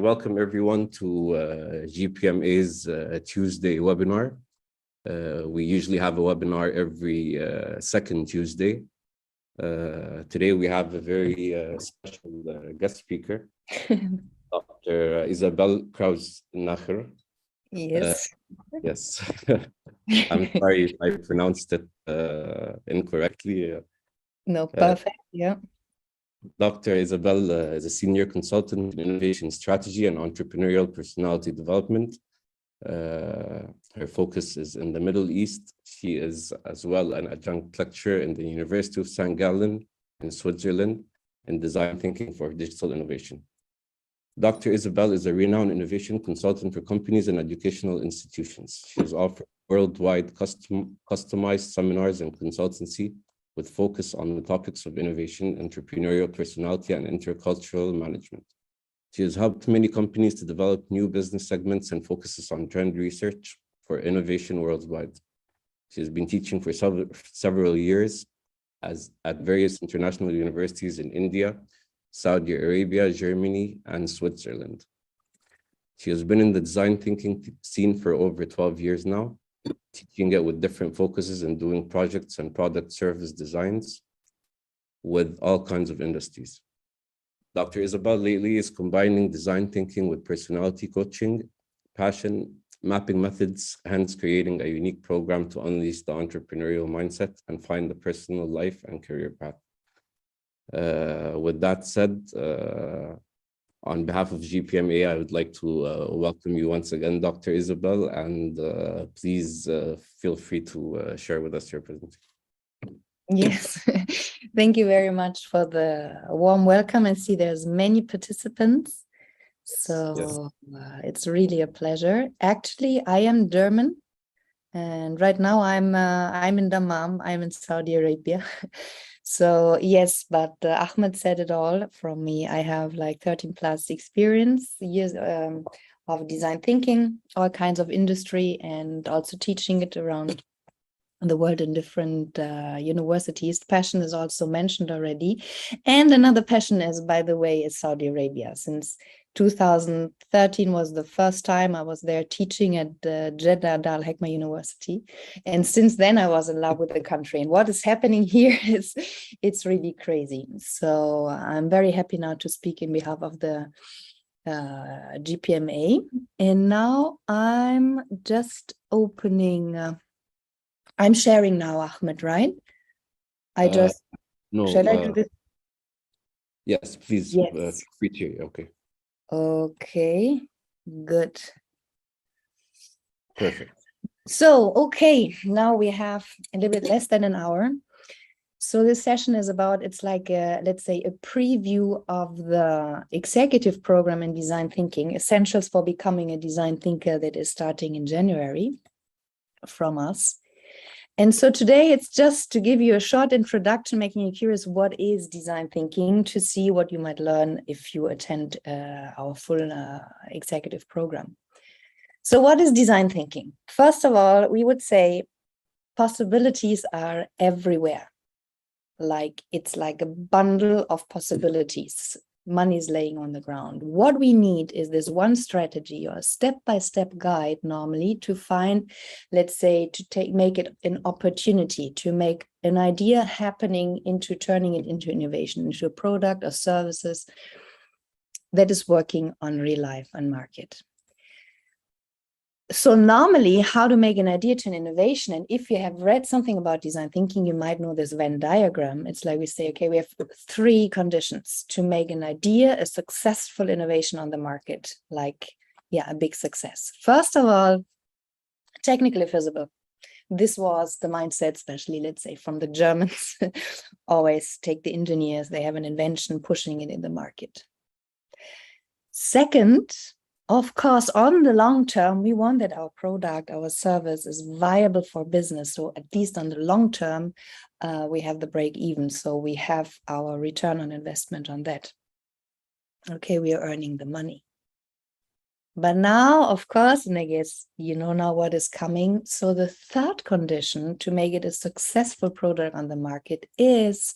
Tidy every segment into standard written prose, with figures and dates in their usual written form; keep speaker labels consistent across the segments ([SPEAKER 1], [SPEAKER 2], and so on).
[SPEAKER 1] Welcome everyone to GPMA's Tuesday webinar. We usually have a webinar every second Tuesday. Today we have a very special guest speaker, Dr. Isabel Kraus-Nacher.
[SPEAKER 2] Yes.
[SPEAKER 1] Yes, I'm sorry if I pronounced it incorrectly.
[SPEAKER 2] No, perfect, yeah.
[SPEAKER 1] Dr. Isabel is a senior consultant in innovation strategy and entrepreneurial personality development. Her focus is in the Middle East. She is as well an adjunct lecturer in the University of St. Gallen in Switzerland in design thinking for digital innovation. Dr. Isabel is a renowned innovation consultant for companies and educational institutions. She has offered worldwide customized seminars and consultancy with focus on the topics of innovation, entrepreneurial personality, and intercultural management. She has helped many companies to develop new business segments and focuses on trend research for innovation worldwide. She has been teaching for several years at various international universities in India, Saudi Arabia, Germany, and Switzerland. She has been in the design thinking scene for over 12 years now, teaching it with different focuses and doing projects and product service designs with all kinds of industries. Dr. Isabel lately is combining design thinking with personality coaching, passion, mapping methods, hence creating a unique program to unleash the entrepreneurial mindset and find the personal life and career path. With that said, on behalf of GPMA, I would like to welcome you once again, Dr. Isabel, and please feel free to share with us your presentation.
[SPEAKER 2] Yes, thank you very much for the warm welcome. I see there's many participants, so yes. It's really a pleasure. Actually, I am German, and right now I'm in Dammam. I'm in Saudi Arabia. So yes, but Ahmed said it all from me. I have like 13 plus years of design thinking, all kinds of industry, and also teaching it around the world in different universities. Passion is also mentioned already. And another passion is, by the way, is Saudi Arabia. Since 2013 was the first time I was there teaching at Jeddah Al Hikma University. And since then I was in love with the country. And what is happening here is, it's really crazy. So I'm very happy now to speak in behalf of the GPMA. And now I'm just opening... I'm sharing now, Ahmed, right?
[SPEAKER 1] No.
[SPEAKER 2] Shall I do this?
[SPEAKER 1] Yes, please.
[SPEAKER 2] Yes.
[SPEAKER 1] Free to, okay.
[SPEAKER 2] Okay, good.
[SPEAKER 1] Perfect.
[SPEAKER 2] So, okay, now we have a little bit less than an hour. So this session is about, it's like, let's say, a preview of the executive program in design thinking, essentials for becoming a design thinker, that is starting in January from us. And so today it's just to give you a short introduction, making you curious what is design thinking, to see what you might learn if you attend our full executive program. So what is design thinking? First of all, we would say possibilities are everywhere. Like it's like a bundle of possibilities. Money is laying on the ground. What we need is this one strategy or a step-by-step guide normally to find, let's say, to make it an opportunity, to make an idea happening into turning it into innovation, into a product or services that is working on real life and market. So normally, how to make an idea to an innovation, and if you have read something about design thinking, you might know this Venn diagram. It's like we say, okay, we have 3 conditions to make an idea a successful innovation on the market, like, yeah, a big success. First of all, technically feasible. This was the mindset, especially, let's say, from the Germans. Always take the engineers, they have an invention, pushing it in the market. Second, of course, on the long term, we want that our product, our service is viable for business. So at least on the long term, we have the break even. So we have our return on investment on that. Okay, we are earning the money. But now, of course, and I guess you know now what is coming. So the third condition to make it a successful product on the market is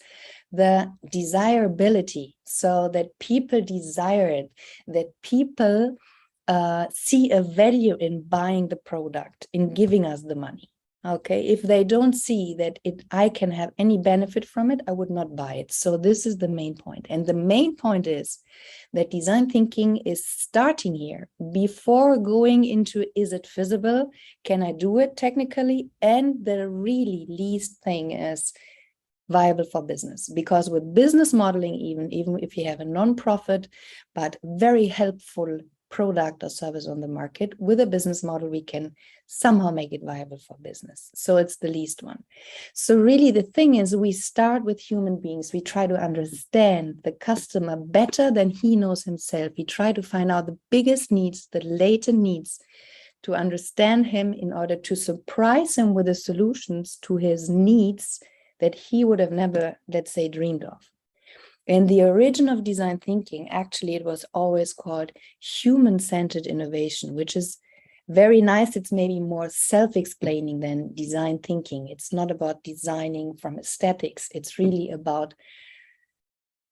[SPEAKER 2] the desirability, so that people desire it, that people see a value in buying the product, in giving us the money. Okay, if they don't see that I can have any benefit from it, I would not buy it. So this is the main point. And the main point is that design thinking is starting here before going into, is it feasible? Can I do it technically? And the really least thing is viable for business, because with business modeling, even if you have a non-profit, but very helpful product or service on the market, with a business model, we can somehow make it viable for business. So it's the least one. So really the thing is, we start with human beings. We try to understand the customer better than he knows himself. We try to find out the biggest needs, the latent needs, to understand him in order to surprise him with the solutions to his needs that he would have never, let's say, dreamed of. In the origin of design thinking, actually, it was always called human-centered innovation, which is very nice. It's maybe more self-explaining than design thinking. It's not about designing from aesthetics. It's really about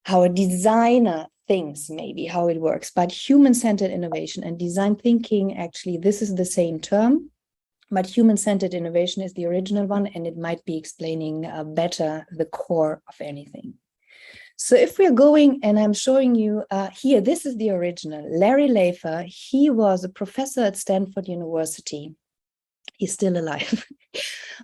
[SPEAKER 2] how a designer thinks, maybe how it works. But human-centered innovation and design thinking, actually, this is the same term. But human-centered innovation is the original one, and it might be explaining better the core of anything. So if we're going, and I'm showing you here, this is the original. Larry Lafer, he was a professor at Stanford University. He's still alive.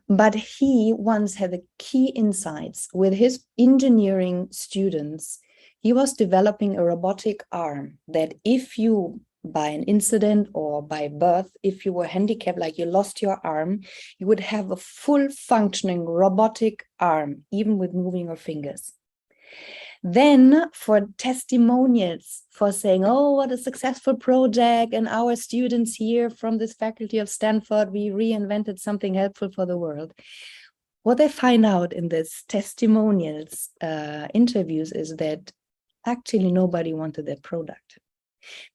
[SPEAKER 2] But he once had the key insights with his engineering students. He was developing a robotic arm that if you, by an incident or by birth, if you were handicapped, like you lost your arm, you would have a full functioning robotic arm, even with moving your fingers. Then for testimonials, for saying, oh, what a successful project, and our students here from this faculty of Stanford, we reinvented something helpful for the world. What they find out in this testimonials interviews is that actually nobody wanted their product.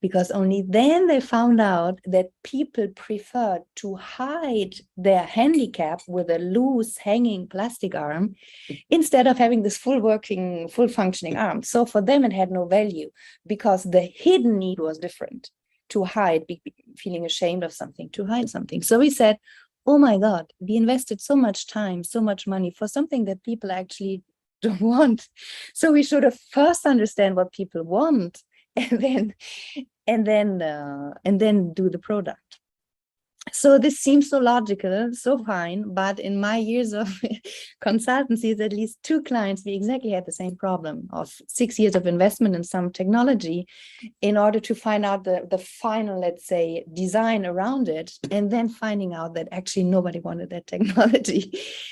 [SPEAKER 2] Because only then they found out that people preferred to hide their handicap with a loose hanging plastic arm instead of having this full functioning arm. So for them, it had no value because the hidden need was different, to hide, feeling ashamed of something, to hide something. So we said, oh my God, we invested so much time, so much money for something that people actually don't want. So we should have first understand what people want, and then do the product. So this seems so logical, so fine, but in my years of consultancies, at least 2 clients, we exactly had the same problem of 6 years of investment in some technology in order to find out the final, let's say, design around it, and then finding out that actually nobody wanted that technology.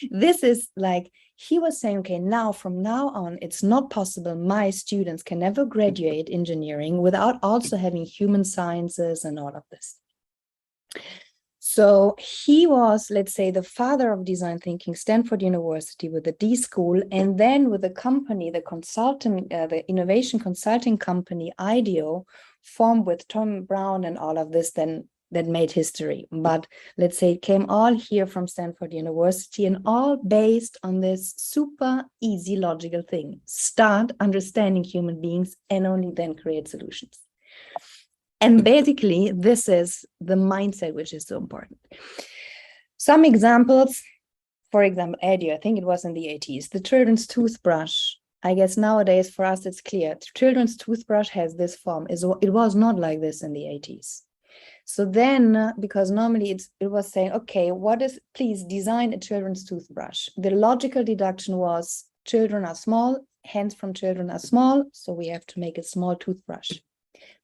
[SPEAKER 2] This is like, he was saying, okay, now from now on, it's not possible. My students can never graduate engineering without also having human sciences and all of this. So he was, let's say, the father of design thinking, Stanford University with the D School, and then with the company, the innovation consulting company, IDEO, formed with Tom Brown and all of this, then that made history. But let's say it came all here from Stanford University, and all based on this super easy logical thing. Start understanding human beings and only then create solutions. And basically, this is the mindset which is so important. Some examples, for example, IDEO, I think it was in the 80s, the children's toothbrush. I guess nowadays for us it's clear. The children's toothbrush has this form. It was not like this in the 80s. So then, because normally it was saying, okay, please design a children's toothbrush. The logical deduction was children are small, hands from children are small, so we have to make a small toothbrush.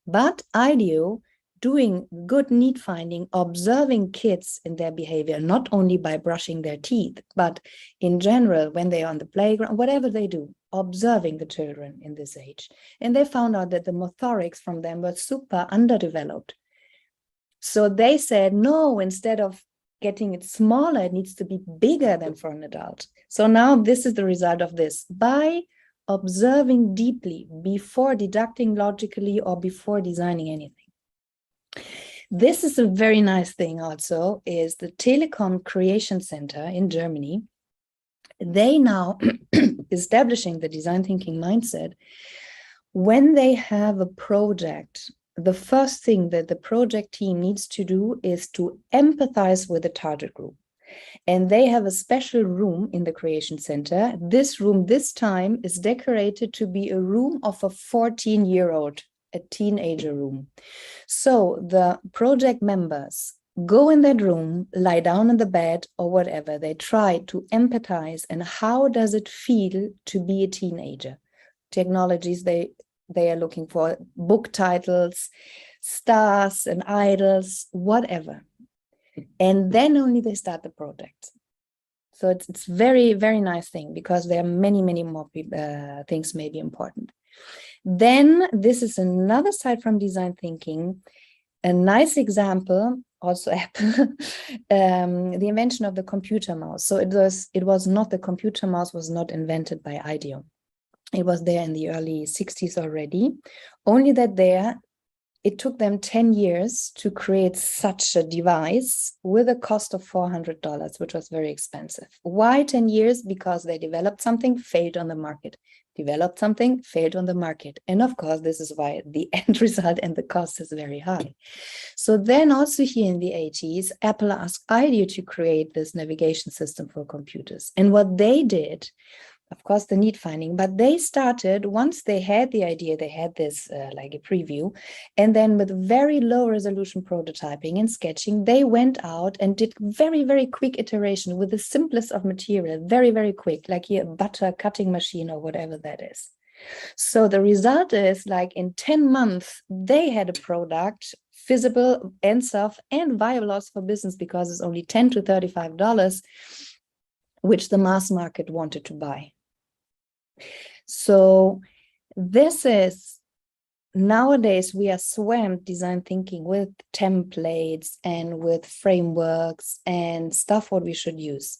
[SPEAKER 2] But IDEO, doing good need finding, observing kids in their behavior, not only by brushing their teeth, but in general, when they are on the playground, whatever they do, observing the children in this age. And they found out that the motorics from them were super underdeveloped. So they said, no, instead of getting it smaller, it needs to be bigger than for an adult. So now this is the result of this. By observing deeply before deducting logically or before designing anything. This is a very nice thing also, is the Telekom Creation Center in Germany. They now establishing the design thinking mindset. When they have a project, the first thing that the project team needs to do is to empathize with the target group. And they have a special room in the Creation Center. This room this time is decorated to be a room of a 14-year-old, a teenager room. So the project members go in that room, lie down in the bed or whatever. They try to empathize, and how does it feel to be a teenager? Technologies they are looking for, book titles, stars and idols, whatever. And then only they start the project. So it's very, very nice thing, because there are many, many more things may be important. Then this is another side from design thinking. A nice example, also Apple, the invention of the computer mouse. So it was not, the computer mouse was not invented by IDEO. It was there in the early 60s already. Only that it took them 10 years to create such a device with a cost of $400, which was very expensive. Why 10 years? Because they developed something, failed on the market. Developed something, failed on the market. And of course, this is why the end result and the cost is very high. So then also here in the 80s, Apple asked IDEO to create this navigation system for computers. And what they did, of course, the need finding, but they started, once they had the idea, they had this like a preview, and then with very low resolution prototyping and sketching, they went out and did very, very quick iteration with the simplest of material, very, very quick, like here a butter cutting machine or whatever that is. So the result is, like in 10 months, they had a product feasible and stuff and viable also for business, because it's only $10 to $35, which the mass market wanted to buy. So this is, nowadays we are swamped design thinking with templates and with frameworks and stuff what we should use.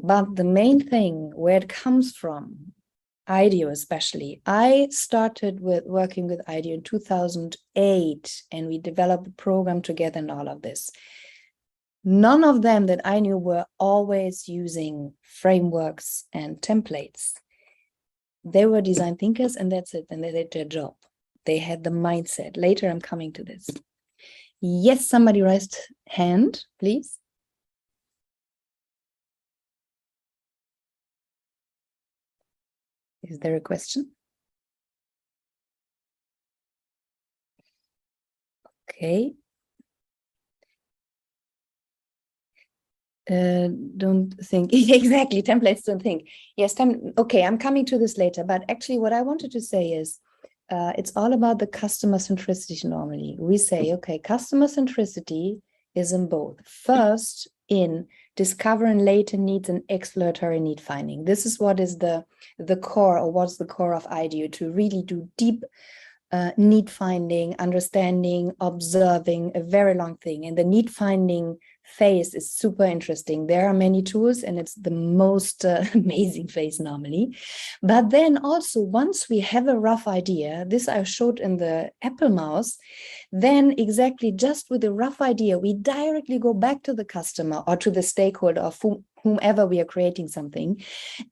[SPEAKER 2] But the main thing, where it comes from, IDEO especially, I started with working with IDEO in 2008, and we developed a program together and all of this. None of them that I knew were always using frameworks and templates. They were design thinkers, and that's it. And they did their job. They had the mindset. Later, I'm coming to this. Yes, somebody raised hand, please. Is there a question? Okay. Don't think exactly, templates don't think. Yes, okay, I'm coming to this later, but actually what I wanted to say is it's all about the customer centricity. Normally we say, okay, customer centricity is in both. First, in discovering latent needs and exploratory need finding. This is what is the core, or what's the core of IDEO, to really do deep need finding, understanding, observing, a very long thing. And the need finding phase is super interesting. There are many tools, and it's the most amazing phase normally. But then also, once we have a rough idea, this I showed in the Apple mouse, then exactly just with a rough idea, we directly go back to the customer or to the stakeholder of whomever we are creating something,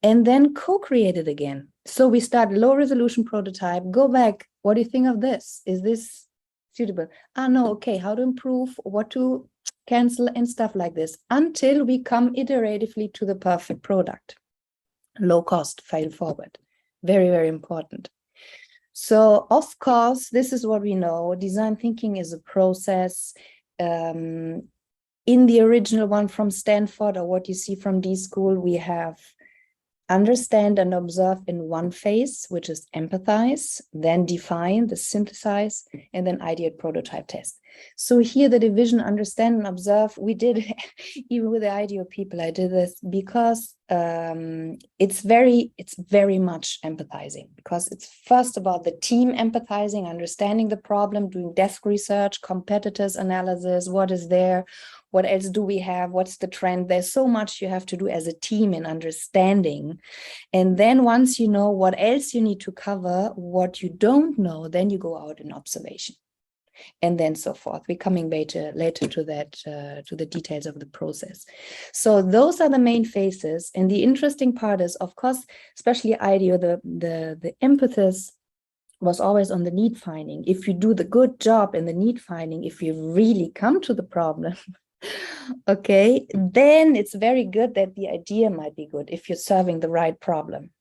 [SPEAKER 2] and then co-create it again. So we start low resolution prototype, go back. What do you think of this? Is this suitable? No, okay, how to improve, what to cancel and stuff like this, until we come iteratively to the perfect product. Low cost, fail forward. Very, very important. So of course, this is what we know. Design thinking is a process. In the original one from Stanford, or what you see from D-School, we have understand and observe in one phase, which is empathize, then define, the synthesize, and then ideate, prototype, test. So here the division understand and observe, we did, even with the IDEO people, I did this because it's very much empathizing, because it's first about the team empathizing, understanding the problem, doing desk research, competitors analysis, what is there, what else do we have, what's the trend. There's so much you have to do as a team in understanding. And then once you know what else you need to cover, what you don't know, then you go out in observation. and then so forth. We're coming later to that, to the details of the process. So those are the main phases. And the interesting part is, of course, especially IDEO, the emphasis was always on the need finding. If you do the good job in the need finding, if you really come to the problem, okay, then it's very good that the idea might be good if you're serving the right problem.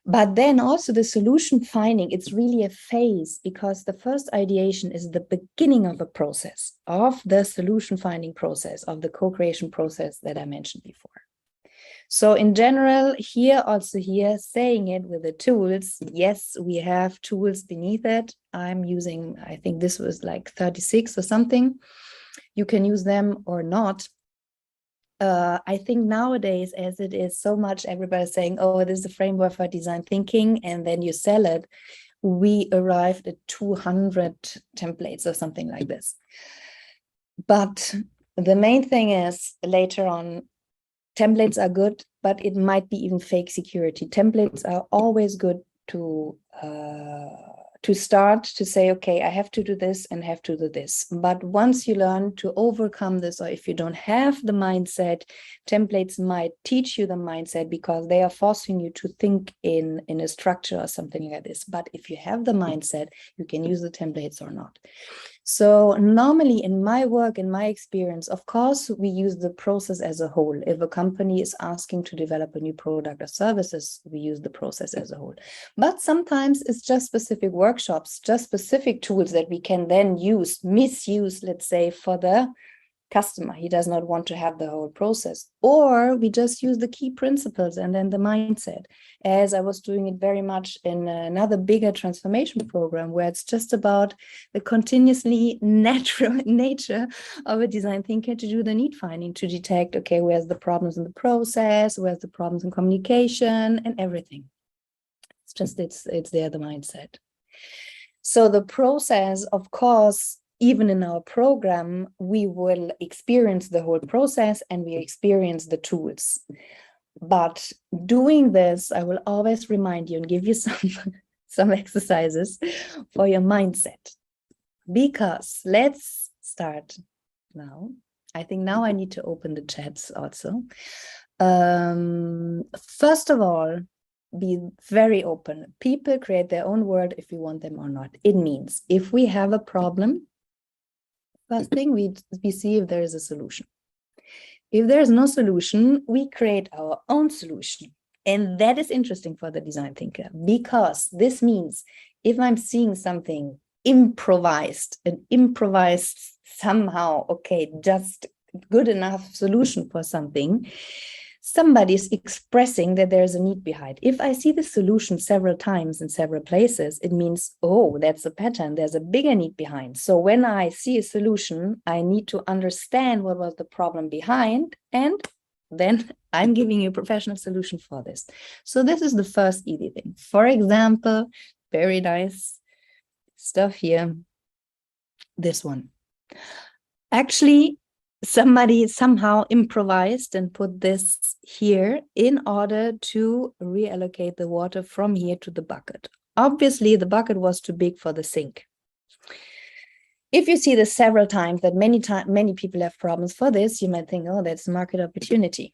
[SPEAKER 2] But then also the solution finding, it's really a phase, because the first ideation is the beginning of a process, of the solution finding process, of the co-creation process that I mentioned before. So in general, here, saying it with the tools, yes, we have tools beneath it. I'm using, I think this was like 36 or something. You can use them or not. I think nowadays, as it is so much, everybody's saying, oh, this is a framework for design thinking, and then you sell it. We arrived at 200 templates or something like this. But the main thing is, later on, templates are good, but it might be even fake security. Templates are always good to start to say, okay, I have to do this and have to do this. But once you learn to overcome this, or if you don't have the mindset, templates might teach you the mindset, because they are forcing you to think in a structure or something like this. But if you have the mindset, you can use the templates or not. So normally in my work, in my experience, of course, we use the process as a whole. If a company is asking to develop a new product or services, we use the process as a whole. But sometimes it's just specific workshops, just specific tools that we can then misuse, let's say, for the customer. He does not want to have the whole process, or we just use the key principles and then the mindset, as I was doing it very much in another bigger transformation program, where it's just about the continuously natural nature of a design thinker to do the need finding, to detect, okay, where's the problems in the process, where's the problems in communication, and everything. It's just, it's there, the mindset. So the process, of course, even in our program, we will experience the whole process and we experience the tools. But doing this, I will always remind you and give you some exercises for your mindset. Because let's start now. I think now I need to open the chats also. First of all, be very open. People create their own world if we want them or not. It means if we have a problem, first thing we see if there is a solution. If there is no solution, we create our own solution. And that is interesting for the design thinker, because this means if I'm seeing something improvised somehow, okay, just good enough solution for something, somebody is expressing that there's a need behind. If I see the solution several times in several places, it means, oh, that's a pattern. There's a bigger need behind. So when I see a solution, I need to understand what was the problem behind, and then I'm giving you a professional solution for this. So this is the first easy thing. For example, very nice stuff here. This one. Actually, somebody somehow improvised and put this here in order to reallocate the water from here to the bucket. Obviously, the bucket was too big for the sink. If you see this several times, that many people have problems for this, you might think, oh, that's market opportunity.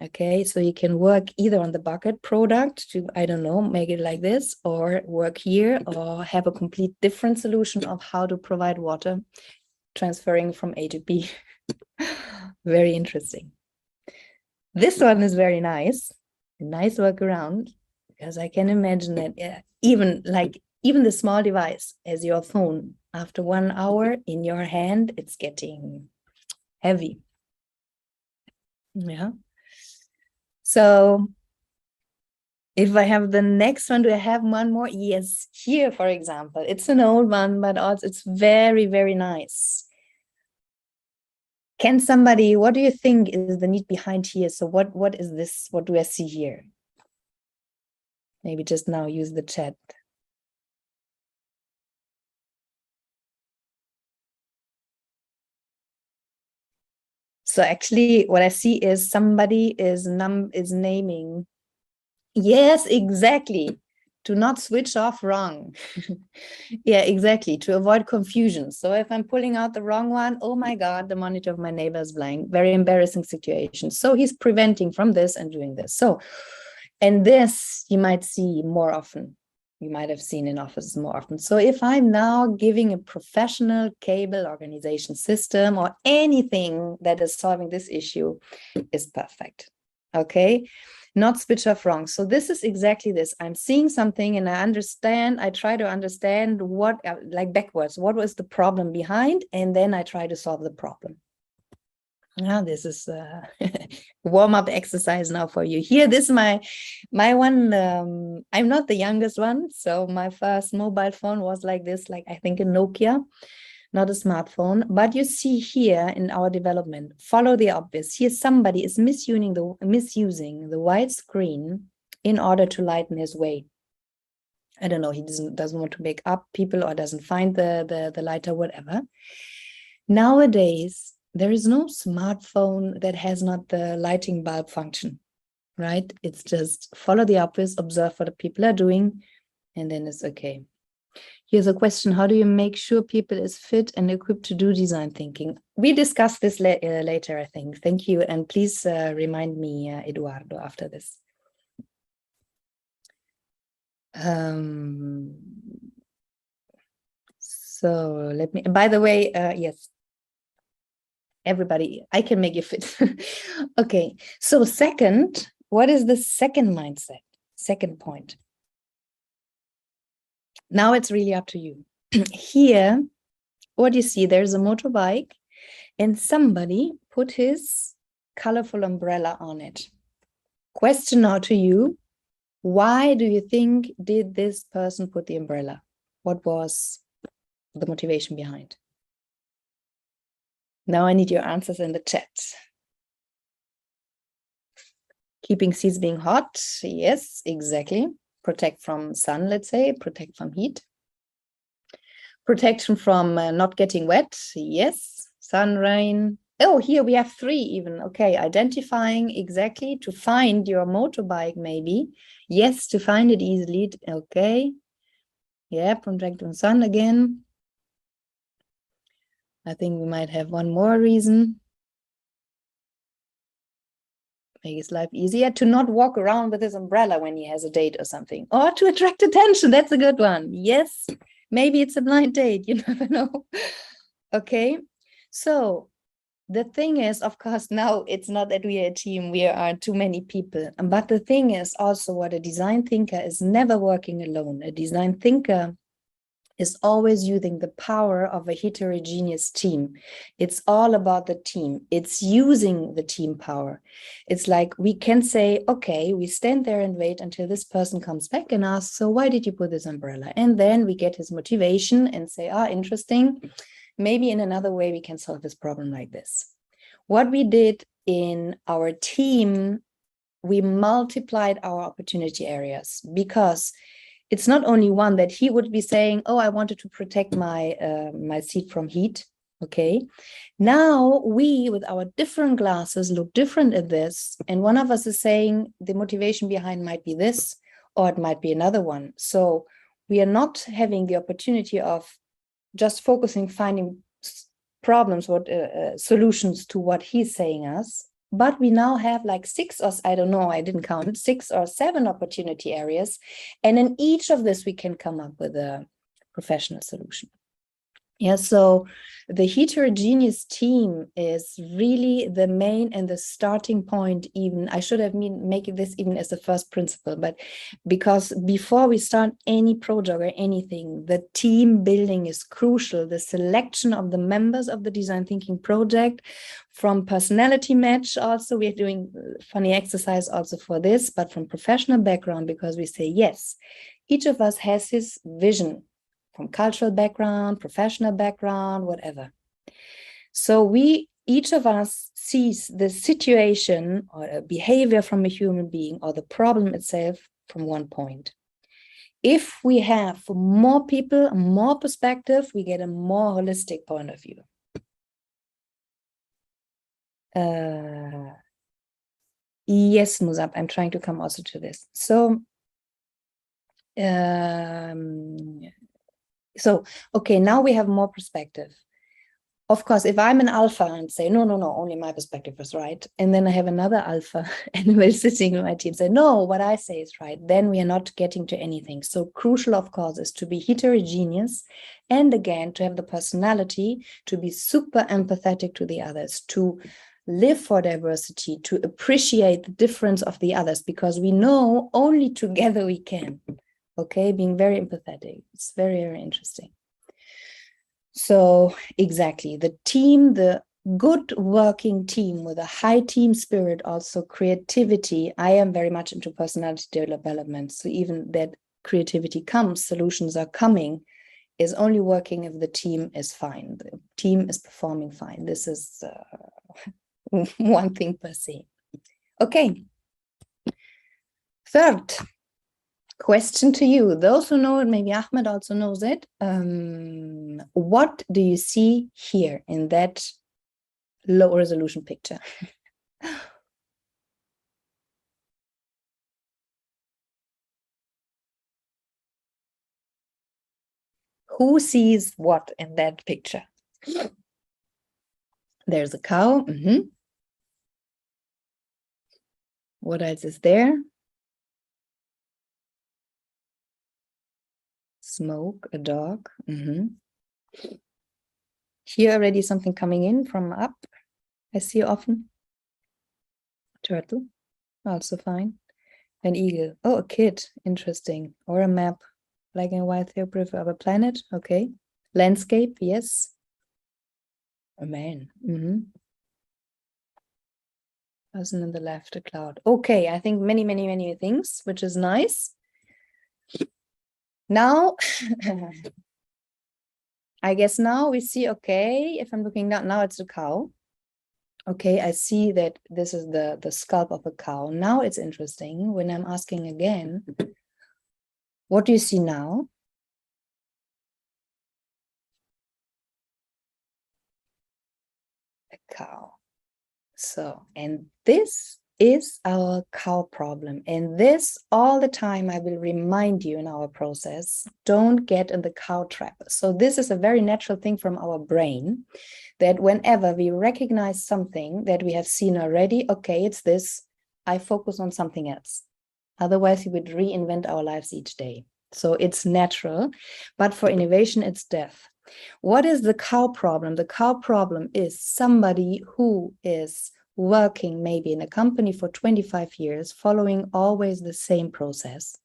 [SPEAKER 2] Okay, so you can work either on the bucket product to, I don't know, make it like this, or work here, or have a complete different solution of how to provide water, transferring from A to B. Very interesting. This one is very nice, a nice workaround, because I can imagine that even the small device as your phone, after 1 hour in your hand, it's getting heavy. Yeah. So if I have the next one, do I have one more? Yes, here, for example, it's an old one, but also it's very, very nice. Can somebody, what do you think is the need behind here? So what is this? What do I see here? Maybe just now use the chat. So actually what I see is somebody is naming. Yes, exactly. to not switch off wrong. Yeah, exactly, to avoid confusion. So if I'm pulling out the wrong one, oh my God, the monitor of my neighbor is blank, very embarrassing situation. So he's preventing from this and doing this. So, and this you might see more often. You might have seen in offices more often. So if I'm now giving a professional cable organization system or anything that is solving this issue is perfect. Okay, not switch off wrong. So this is exactly this. I'm seeing something and I try to understand what, like backwards, what was the problem behind, and then I try to solve the problem. Now this is a warm-up exercise now for you. Here, this is my one. I'm not the youngest one, so my first mobile phone was like this, like I think a Nokia, not a smartphone. But you see here in our development, follow the obvious. Here somebody is misusing the white screen in order to lighten his way. I don't know, he doesn't want to make up people or doesn't find the lighter, whatever. Nowadays, there is no smartphone that has not the lighting bulb function, right? It's just follow the obvious, observe what the people are doing, and then it's okay. Here's a question: how do you make sure people is fit and equipped to do design thinking? We discussed this later, I think. Thank you, and please remind me, Eduardo, after this. So let me, by the way, yes. Everybody, I can make you fit. Okay, so second, what is the second mindset? Second point. Now it's really up to you. Here, what you see, there's a motorbike and somebody put his colorful umbrella on it. Question now to you, why do you think did this person put the umbrella? What was the motivation behind? Now I need your answers in the chat. Keeping seats being hot. Yes, exactly. Protect from sun, let's say. Protect from heat. Protection from not getting wet. Yes. Sun, rain. Oh, here we have 3 even. Okay, identifying exactly to find your motorbike maybe. Yes, to find it easily. Okay. Yeah, protect from sun again. I think we might have one more reason. Make his life easier, to not walk around with his umbrella when he has a date or something, or to attract attention. That's a good one. Yes, maybe it's a blind date, you never know. Okay, so the thing is, of course, now it's not that we are a team, we are too many people, but the thing is also what a design thinker is never working alone. A design thinker is always using the power of a heterogeneous team. It's all about the team. It's using the team power. It's like we can say, okay, we stand there and wait until this person comes back and asks, so why did you put this umbrella? And then we get his motivation and say, interesting. Maybe in another way we can solve this problem like this. What we did in our team, we multiplied our opportunity areas, because it's not only one that he would be saying, oh, I wanted to protect my my seat from heat. Okay. Now we, with our different glasses, look different at this. And one of us is saying the motivation behind might be this, or it might be another one. So we are not having the opportunity of just focusing, finding problems, what solutions to what he's saying us. But we now have like 6 or I don't know, I didn't count, 6 or 7 opportunity areas. And in each of this, we can come up with a professional solution. Yeah, so the heterogeneous team is really the main and the starting point. Even I should have make this even as the first principle, but because before we start any project or anything, the team building is crucial. The selection of the members of the design thinking project, from personality match, also we're doing funny exercise also for this, but from professional background, because we say yes, each of us has his vision, from cultural background, professional background, whatever. So each of us sees the situation or a behavior from a human being or the problem itself from one point. If we have more people, more perspective, we get a more holistic point of view. Yes, Musab, I'm trying to come also to this. So So, okay, now we have more perspective. Of course, if I'm an alpha and say, no, only my perspective is right, and then I have another alpha and we're sitting in my team say, no, what I say is right, then we are not getting to anything. So crucial, of course, is to be heterogeneous, and again, to have the personality to be super empathetic to the others, to live for diversity, to appreciate the difference of the others, because we know only together we can. Okay, being very empathetic. It's very, very interesting. So exactly, the team, the good working team with a high team spirit, also creativity. I am very much into personality development. So even that creativity comes, solutions are coming, is only working if the team is fine. The team is performing fine. This is one thing per se. Okay. Third question to you, those who know it, maybe Ahmed also knows it. What do you see here in that low resolution picture? Who sees what in that picture? There's a cow. What else is there? Smoke, a dog. Here already something coming in from up. I see often. Turtle, also fine. An eagle. Oh, a kid. Interesting. Or a map. Black and white theopgraph of a planet. Okay. Landscape. Yes. A man. Person in the left, a cloud. Okay, I think many things, which is nice. Now, I guess now we see, okay, if I'm looking down, now it's a cow. Okay, I see that this is the scalp of a cow. Now it's interesting when I'm asking again, what do you see now? A cow. So, and this is our cow problem. And this all the time, I will remind you in our process, don't get in the cow trap. So this is a very natural thing from our brain, that whenever we recognize something that we have seen already, okay, it's this, I focus on something else. Otherwise, we would reinvent our lives each day. So it's natural, but for innovation, it's death. What is the cow problem? The cow problem is somebody who is working maybe in a company for 25 years, following always the same process,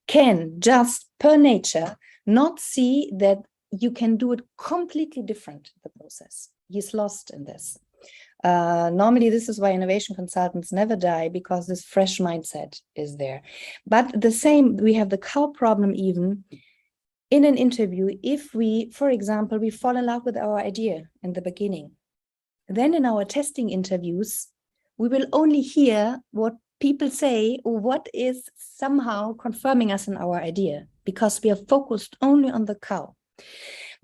[SPEAKER 2] can just per nature not see that you can do it completely different, the process. He's lost in this. Normally, this is why innovation consultants never die, because this fresh mindset is there. But the same, we have the cow problem even in an interview. If we, for example, we fall in love with our idea in the beginning, then in our testing interviews, we will only hear what people say or what is somehow confirming us in our idea, because we are focused only on the cow.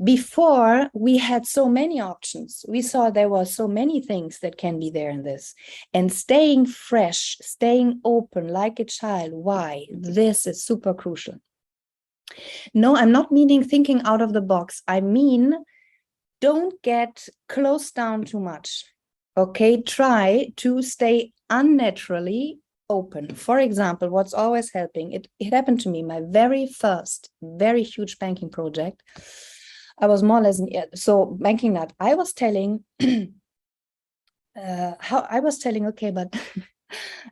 [SPEAKER 2] Before, we had so many options. We saw there were so many things that can be there in this. And staying fresh, staying open like a child, why? This is super crucial. No, I'm not meaning thinking out of the box. I mean, don't get closed down too much. Okay, try to stay unnaturally open. For example, what's always helping, it happened to me, my very first, very huge banking project. I was more or less, so banking nut, I was telling, okay, but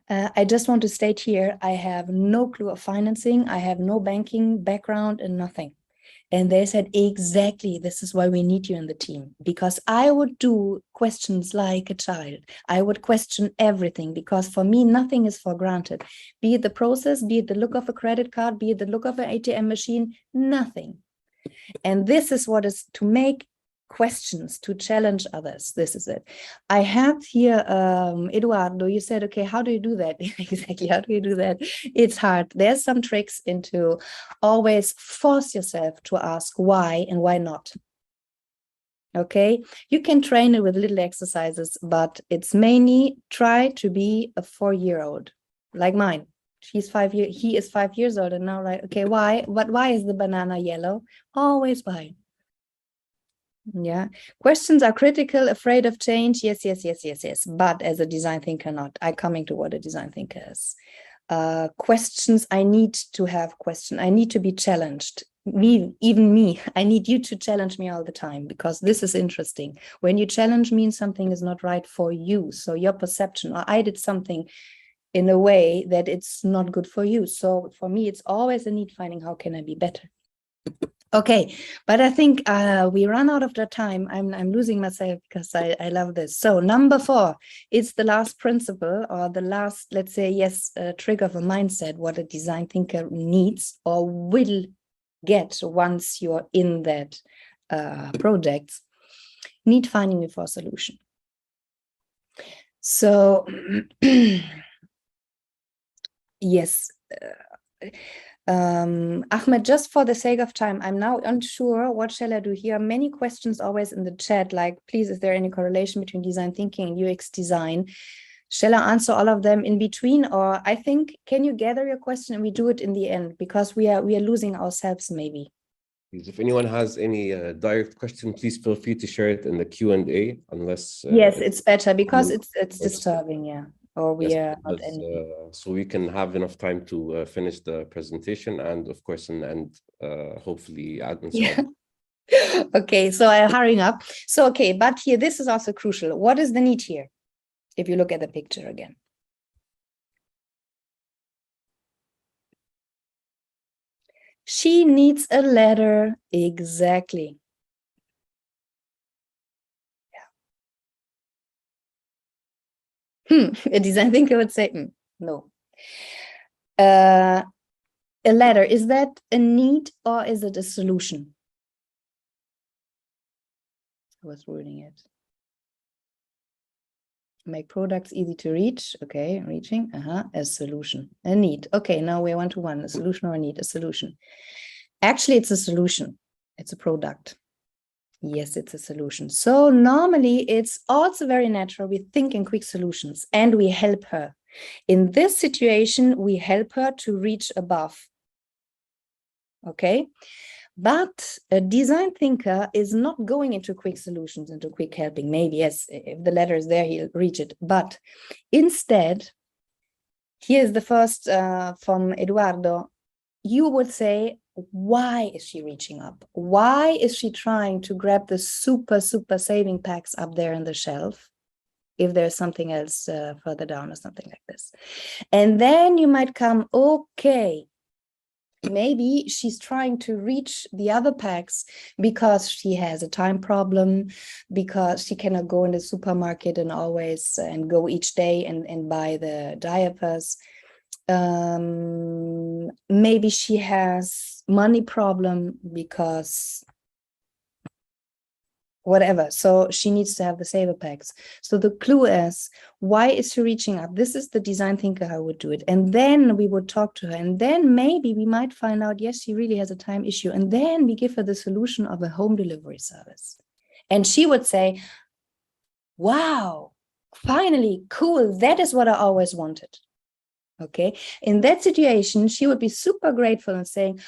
[SPEAKER 2] I just want to state here, I have no clue of financing. I have no banking background and nothing. And they said, exactly, this is why we need you in the team. Because I would do questions like a child. I would question everything, because for me, nothing is for granted. Be it the process, be it the look of a credit card, be it the look of an ATM machine, nothing. And this is what is to make questions, to challenge others. This is it. I have here, Eduardo, you said, okay, how do you do that? Exactly, how do you do that? It's hard. There's some tricks into always force yourself to ask why and why not. Okay, you can train it with little exercises, but it's mainly try to be a 4-year-old like mine. he is 5 years old, and now like, okay, why? But why is the banana yellow? Always why? Yeah. Questions are critical, afraid of change. Yes. But as a design thinker, not. I'm coming to what a design thinker is. Questions, I need to have questions. I need to be challenged. Even me, I need you to challenge me all the time, because this is interesting. When you challenge me, something is not right for you. So your perception, or I did something in a way that it's not good for you. So for me, it's always a need finding, how can I be better? Okay, but I think we run out of the time. I'm losing myself because I love this. So number 4, it's the last principle, or the last, let's say, trigger of a mindset, what a design thinker needs or will get once you're in that project. Need finding before solution. So yes. Ahmed, just for the sake of time, I'm now unsure what shall I do here. Many questions always in the chat, like, please, is there any correlation between design thinking and UX design? Shall I answer all of them in between? Or I think, can you gather your question and we do it in the end, because we are losing ourselves maybe.
[SPEAKER 1] If anyone has any direct question, please feel free to share it in the Q&A, unless
[SPEAKER 2] yes, it's better, because it's disturbing, yeah. Or we are not
[SPEAKER 1] so we can have enough time to finish the presentation, and of course in the end, hopefully answer.
[SPEAKER 2] Okay, so I'm hurrying up. So okay, but here this is also crucial. What is the need here? If you look at the picture again. She needs a ladder, exactly. A design thinker would say, no. A ladder, is that a need or is it a solution? I was reading it. Make products easy to reach. Okay, reaching. A solution. A need. Okay, now we're 1-to-1. A solution or a need? A solution. Actually, it's a solution. It's a product. Yes, it's a solution. So normally it's also very natural. We think in quick solutions and we help her. In this situation, we help her to reach above. Okay. But a design thinker is not going into quick solutions, into quick helping. Maybe, yes, if the letter is there, he'll reach it. But instead, here's the first from Eduardo. You would say, why is she reaching up? Why is she trying to grab the super saving packs up there on the shelf? If there's something else further down or something like this. And then you might come, okay, maybe she's trying to reach the other packs because she has a time problem, because she cannot go in the supermarket and always and go each day and buy the diapers. Maybe she has money problem because whatever, so she needs to have the saver packs. So the clue is, why is she reaching up? This is the design thinker how would do it. And then we would talk to her, and then maybe we might find out, yes, she really has a time issue, and then we give her the solution of a home delivery service. And she would say, wow, finally, cool, that is what I always wanted. Okay, in that situation, she would be super grateful and saying,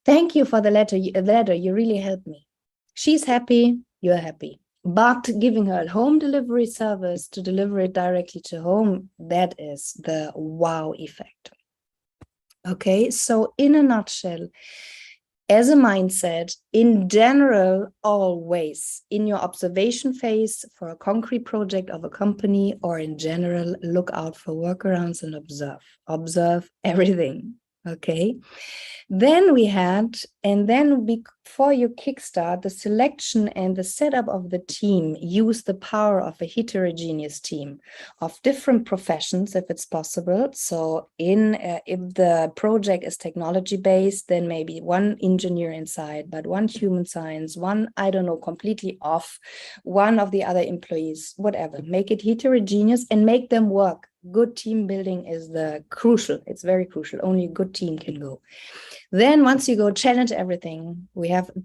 [SPEAKER 2] thank you for the letter, you really helped me. She's happy, you're happy. But giving her a home delivery service to deliver it directly to home, that is the wow effect. Okay, so in a nutshell, as a mindset, in general, always in your observation phase for a concrete project of a company, or in general, look out for workarounds and observe everything. Okay. Then we had, and then before you kickstart the selection and the setup of the team, use the power of a heterogeneous team of different professions, if it's possible. So if the project is technology based, then maybe one engineer inside, but one human science, one, I don't know, completely off, one of the other employees, whatever. Make it heterogeneous and make them work. Good team building is it's very crucial. Only a good team can go. Then once you go, challenge everything.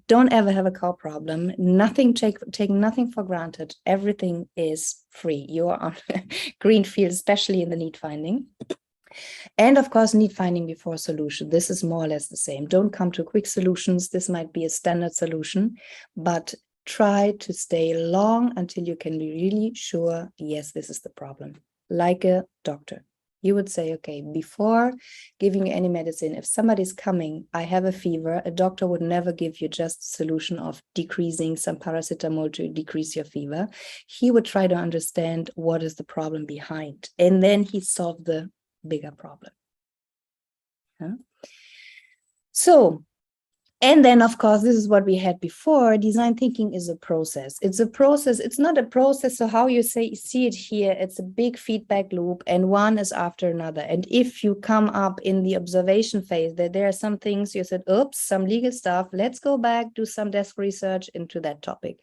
[SPEAKER 2] Don't ever have a core problem. Nothing, take nothing for granted. Everything is free. You are on green field, especially in the need finding. And of course, need finding before solution. This is more or less the same. Don't come to quick solutions. This might be a standard solution, but try to stay long until you can be really sure, yes, this is the problem. Like a doctor. You would say, okay, before giving you any medicine, if somebody's coming, I have a fever, a doctor would never give you just a solution of decreasing some paracetamol to decrease your fever. He would try to understand what is the problem behind, and then he solved the bigger problem. So, and then of course, this is what we had before. Design thinking is a process. It's a process. It's not a process. So how you see it here, it's a big feedback loop, and one is after another. And if you come up in the observation phase that there are some things you said, oops, some legal stuff, let's go back, do some desk research into that topic.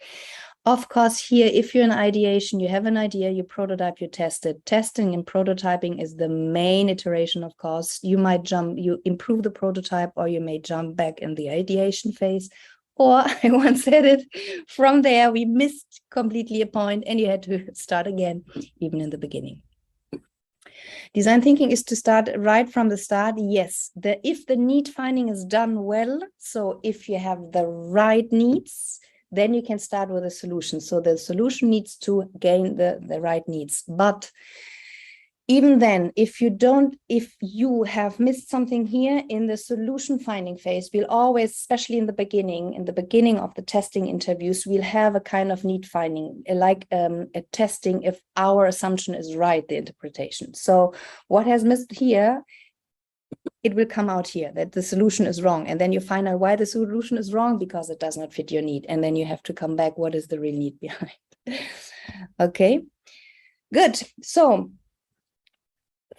[SPEAKER 2] Of course, here, if you're in ideation, you have an idea, you prototype, you test it. Testing and prototyping is the main iteration, of course. You might you improve the prototype, or you may jump back in the ideation phase. Or I once said it, from there, we missed completely a point and you had to start again, even in the beginning. Design thinking is to start right from the start. Yes, if the need finding is done well, so if you have the right needs, then you can start with a solution. So the solution needs to gain the right needs. But even then, if you have missed something here in the solution finding phase, we'll always, especially in the beginning of the testing interviews, we'll have a kind of need finding, like a testing if our assumption is right, the interpretation. So what has missed here, it will come out here that the solution is wrong. And then you find out why the solution is wrong, because it does not fit your need. And then you have to come back. What is the real need behind? Okay, good. So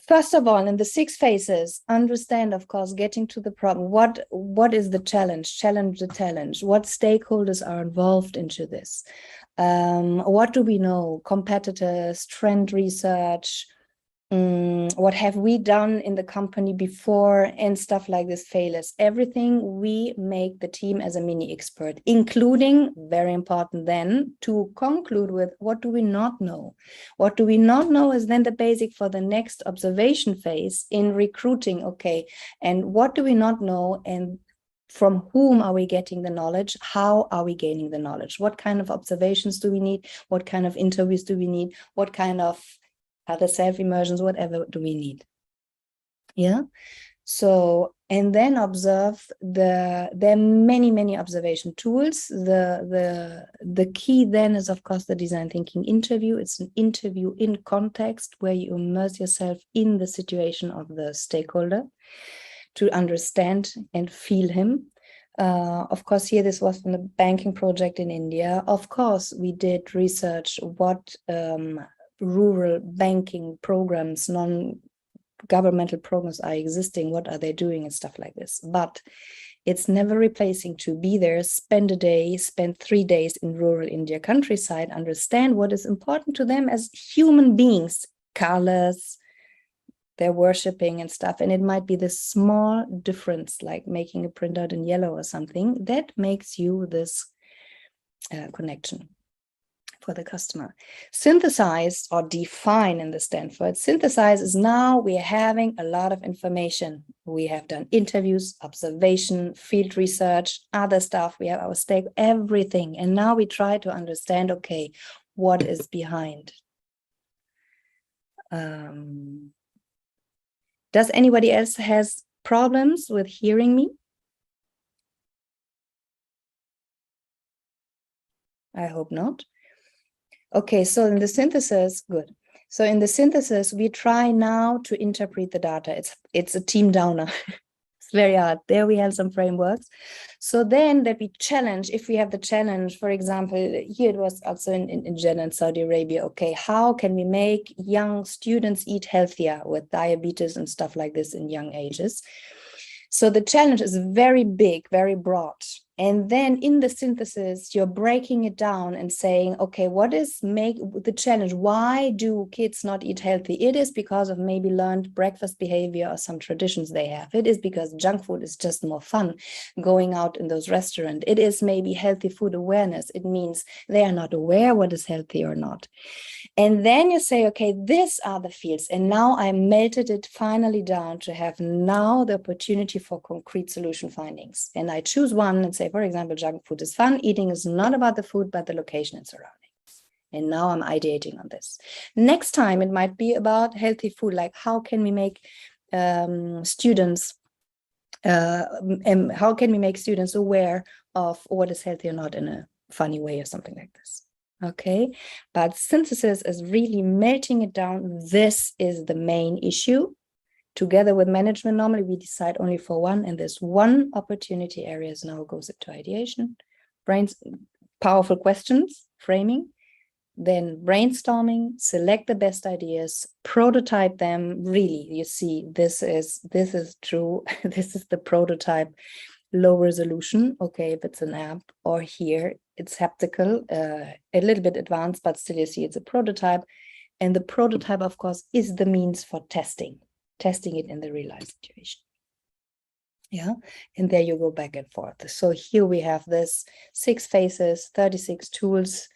[SPEAKER 2] first of all, in the 6 phases, understand, of course, getting to the problem. What is the challenge? Challenge the challenge. What stakeholders are involved into this? What do we know? Competitors, trend research, what have we done in the company before, and stuff like this. Failures, everything. We make the team as a mini expert, including, very important then, to conclude with what do we not know. What do we not know is then the basic for the next observation phase in recruiting. Okay, and what do we not know, and from whom are we getting the knowledge? How are we gaining the knowledge? What kind of observations do we need? What kind of interviews do we need? What kind of other self-immersions, whatever do we need? Yeah. So, and then observe there are many observation tools. The key then is, of course, the design thinking interview. It's an interview in context where you immerse yourself in the situation of the stakeholder to understand and feel him. Of course, here this was from the banking project in India. Of course, we did research what rural banking programs, non-governmental programs are existing, what are they doing, and stuff like this. But it's never replacing to be there, spend a day, spend 3 days in rural India countryside, understand what is important to them as human beings, colors, they're worshipping and stuff. And it might be this small difference, like making a printout in yellow or something, that makes you this connection for the customer. Synthesize or define in the Stanford. Synthesize is now we are having a lot of information. We have done interviews, observation, field research, other stuff. We have our stake, everything. And now we try to understand, okay, what is behind? Does anybody else has problems with hearing me? I hope not. Okay, so in the synthesis, good. So in the synthesis, we try now to interpret the data. It's a team downer. It's very hard. There we have some frameworks. So then that we challenge, if we have the challenge, for example, here it was also in Jeddah and Saudi Arabia, okay, how can we make young students eat healthier with diabetes and stuff like this in young ages? So the challenge is very big, very broad. And then in the synthesis, you're breaking it down and saying, okay, what is the challenge? Why do kids not eat healthy? It is because of maybe learned breakfast behavior or some traditions they have. It is because junk food is just more fun going out in those restaurants. It is maybe healthy food awareness. It means they are not aware what is healthy or not. And then you say, okay, these are the fields. And now I melted it finally down to have now the opportunity for concrete solution findings. And I choose one and say, for example, junk food is fun. Eating is not about the food, but the location and surroundings. And now I'm ideating on this. Next time, it might be about healthy food, like how can we make students aware of what is healthy or not in a funny way or something like this. Okay, but synthesis is really melting it down. This is the main issue. Together with management, normally we decide only for one, and this one opportunity areas now goes into ideation, powerful questions, framing, then brainstorming, select the best ideas, prototype them. Really, you see, this is true. This is the prototype. Low resolution, okay, if it's an app, or here it's haptical, a little bit advanced, but still you see it's a prototype. And the prototype, of course, is the means for testing it in the real life situation. Yeah, and there you go back and forth. So here we have this 6 phases, 36 tools,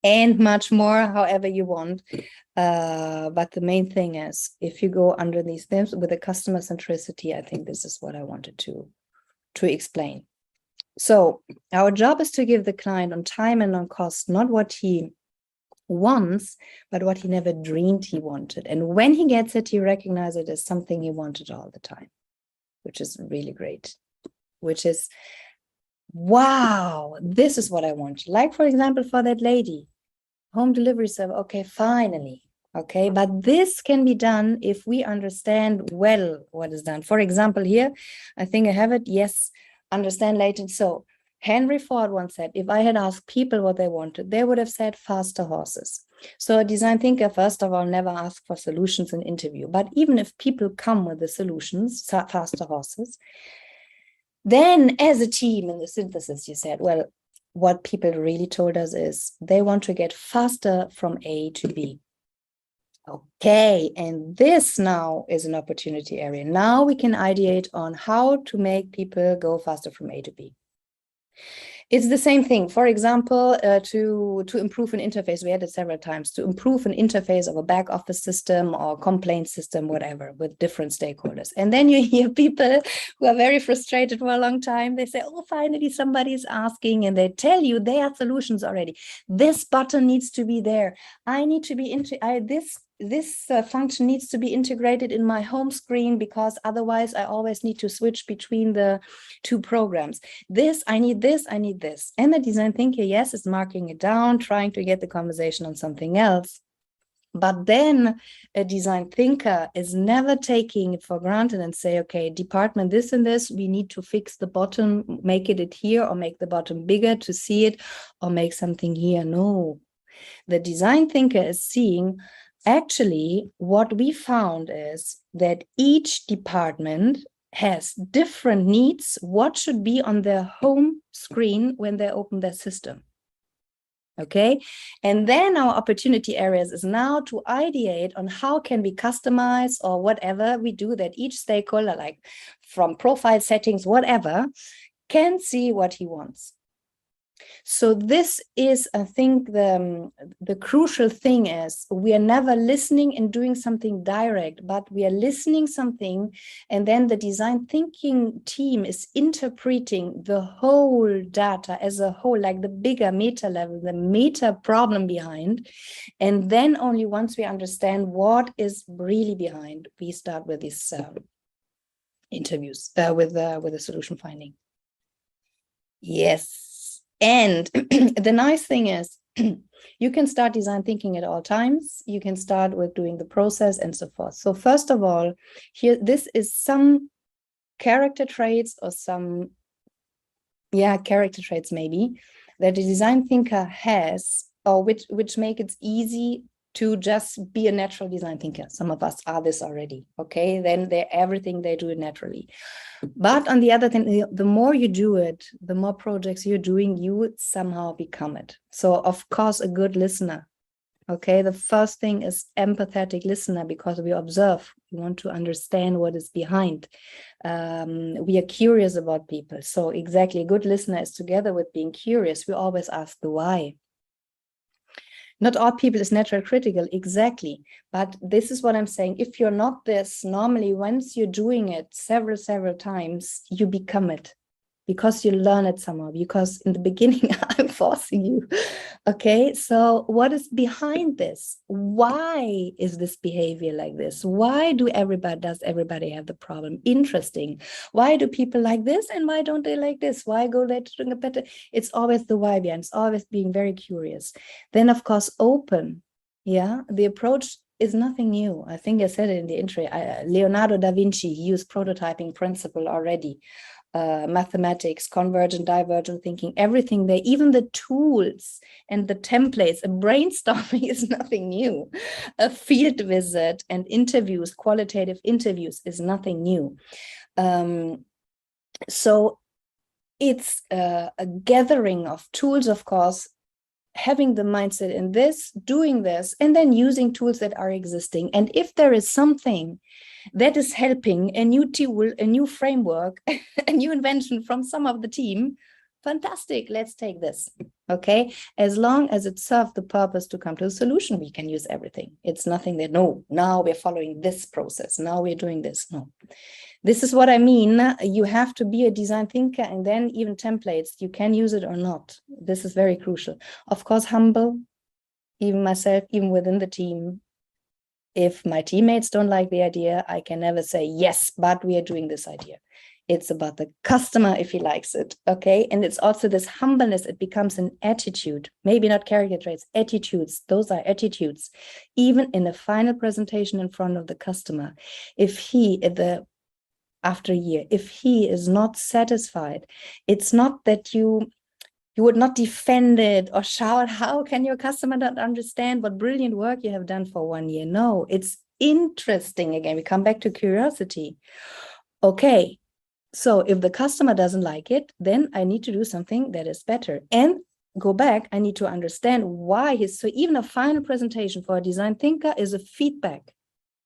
[SPEAKER 2] and much more, however you want. But the main thing is, if you go under these themes with the customer centricity, I think this is what I wanted to explain. So our job is to give the client on time and on cost, not what he wants, but what he never dreamed he wanted. And when he gets it, he recognizes it as something he wanted all the time, which is really great, which is, wow, this is what I want. Like, for example, for that lady, home delivery server, okay, finally. Okay, but this can be done if we understand well what is done. For example, here, I think I have it. Yes, understand latent. So Henry Ford once said, if I had asked people what they wanted, they would have said faster horses. So a design thinker, first of all, never asks for solutions in interview. But even if people come with the solutions, faster horses, then as a team in the synthesis, you said, well, what people really told us is they want to get faster from A to B. Okay, and this now is an opportunity area. Now we can ideate on how to make people go faster from A to B. It's the same thing. For example, to improve an interface, we had it several times, to improve an interface of a back office system or complaint system, whatever, with different stakeholders. And then you hear people who are very frustrated for a long time. They say, oh, finally somebody is asking, and they tell you they have solutions already. This button needs to be there. I need to be this function needs to be integrated in my home screen, because otherwise I always need to switch between the 2 programs. I need this. And the design thinker, yes, is marking it down, trying to get the conversation on something else. But then a design thinker is never taking it for granted and say, okay, department this and this, we need to fix the bottom, make it here, or make the bottom bigger to see it, or make something here. No, the design thinker is seeing, actually, what we found is that each department has different needs, what should be on their home screen when they open their system. Okay, and then our opportunity areas is now to ideate on how can we customize, or whatever we do, that each stakeholder, like from profile settings, whatever, can see what he wants. So this is, I think, the crucial thing is we are never listening and doing something direct, but we are listening something, and then the design thinking team is interpreting the whole data as a whole, like the bigger meta level, the meta problem behind. And then only once we understand what is really behind, we start with these interviews, with the solution finding. Yes. And the nice thing is you can start design thinking at all times. You can start with doing the process and so forth. So first of all, here, this is some character traits, or some, character traits maybe, that a design thinker has, or which make it easy to just be a natural design thinker. Some of us are this already, okay? Then everything they do it naturally. But on the other hand, the more you do it, the more projects you're doing, you would somehow become it. So of course, a good listener. Okay, the first thing is empathetic listener, because we observe, we want to understand what is behind. We are curious about people. So exactly, a good listener is together with being curious. We always ask the why. Not all people is natural critical, exactly. But this is what I'm saying. If you're not this, normally once you're doing it several times, you become it. Because you learn it somehow, because in the beginning, I'm forcing you. Okay, so what is behind this? Why is this behavior like this? Why does everybody have the problem? Interesting. Why do people like this and why don't they like this? Why go they to a better? It's always the why behind. It's always being very curious. Then, of course, open. Yeah, the approach is nothing new. I think I said it in the intro. Leonardo da Vinci used prototyping principle already. Mathematics, convergent, divergent thinking, everything there, even the tools and the templates. A brainstorming is nothing new. A field visit and interviews, qualitative interviews, is nothing new. So it's a gathering of tools, of course, having the mindset in this, doing this, and then using tools that are existing. And if there is something that is helping, a new tool, a new framework, a new invention from some of the team, fantastic, let's take this. Okay, as long as it serves the purpose to come to a solution, we can use everything. It's nothing that, no, now we're following this process, now we're doing this. No, this is what I mean. You have to be a design thinker, and then even templates, you can use it or not. This is very crucial. Of course, humble, even myself, even within the team. If my teammates don't like the idea, I can never say, yes, but we are doing this idea. It's about the customer if he likes it, okay? And it's also this humbleness. It becomes an attitude, maybe not character traits, attitudes. Those are attitudes. Even in a final presentation in front of the customer, if he, after a year, if he is not satisfied, it's not that you would not defend it or shout, how can your customer not understand what brilliant work you have done for 1 year? No, it's interesting. Again, we come back to curiosity. Okay, so if the customer doesn't like it, then I need to do something that is better. And go back, I need to understand why so even a final presentation for a design thinker is a feedback.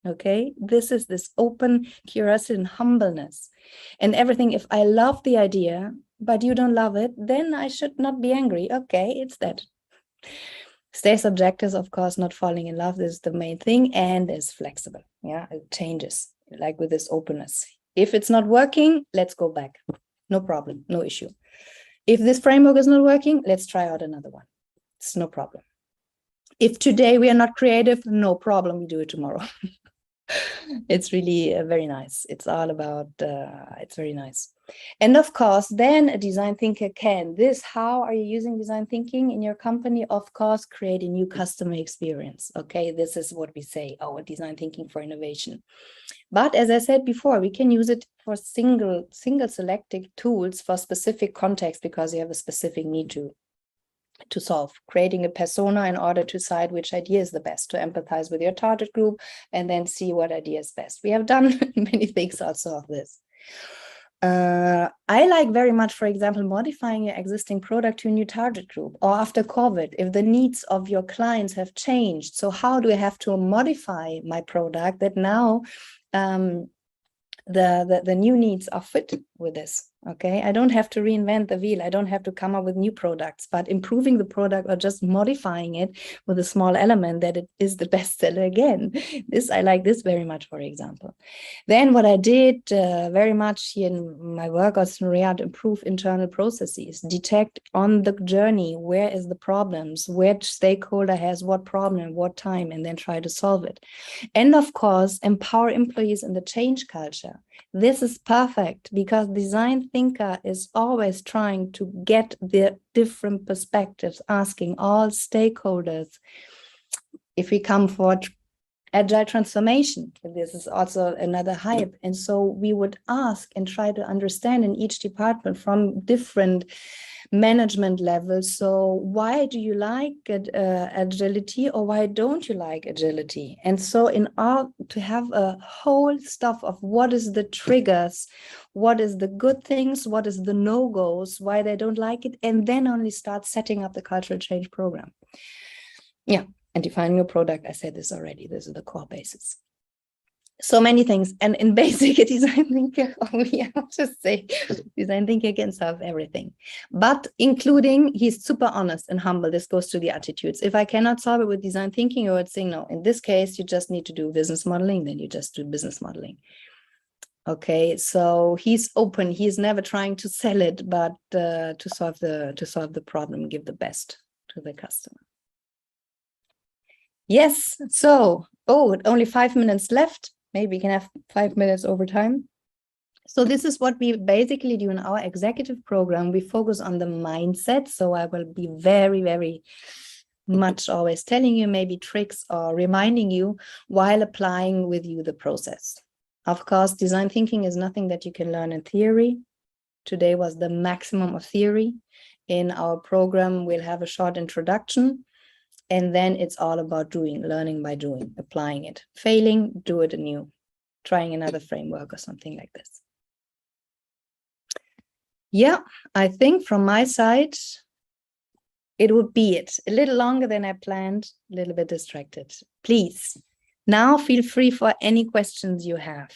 [SPEAKER 2] Okay, this is this open curiosity and humbleness and everything. If I love the idea, but you don't love it, then I should not be angry. Okay, it's that. Stay subjective, of course, not falling in love. This is the main thing, and is flexible. Yeah, it changes, like with this openness. If it's not working, let's go back. No problem, no issue. If this framework is not working, let's try out another one. It's no problem. If today we are not creative, no problem, we do it tomorrow. It's really very nice. It's all about, it's very nice. And of course, then a design thinker can how are you using design thinking in your company? Of course, create a new customer experience. Okay, this is what we say, design thinking for innovation. But as I said before, we can use it for single selected tools for specific context, because you have a specific need to solve, creating a persona in order to decide which idea is the best, to empathize with your target group and then see what idea is best. We have done many things also of this. I like very much, for example, modifying your existing product to a new target group, or after COVID, if the needs of your clients have changed. So how do I have to modify my product that now the new needs are fit with this? Okay, I don't have to reinvent the wheel. I don't have to come up with new products, but improving the product or just modifying it with a small element that it is the bestseller again. I like this very much, for example. Then what I did very much here in my work as Riyadh, improve internal processes, detect on the journey, where is the problems, which stakeholder has what problem, what time, and then try to solve it. And of course, empower employees in the change culture. This is perfect because design thinker is always trying to get the different perspectives, asking all stakeholders. If we come for agile transformation, this is also another hype. And so we would ask and try to understand in each department from different management level. So why do you like agility, or why don't you like agility? And so in order to have a whole stuff of what is the triggers, what is the good things, what is the no-goes, why they don't like it, and then only start setting up the cultural change program. Yeah, and defining your product, I said this already, this is the core basis. So many things, and in basic a design thinker, we have to say design thinker can solve everything, but including he's super honest and humble. This goes to the attitudes. If I cannot solve it with design thinking, I would say no, in this case you just need to do business modeling, then you just do business modeling. Okay, so he's open, he's never trying to sell it, but to solve the problem, give the best to the customer. Yes, so only 5 minutes left. Maybe we can have 5 minutes over time. So this is what we basically do in our executive program. We focus on the mindset. So I will be very, very much always telling you maybe tricks or reminding you while applying with you the process. Of course, design thinking is nothing that you can learn in theory. Today was the maximum of theory. In our program, we'll have a short introduction. And then it's all about doing, learning by doing, applying it. Failing, do it anew, trying another framework or something like this. Yeah, I think from my side, it would be it. A little longer than I planned, a little bit distracted. Please, now feel free for any questions you have.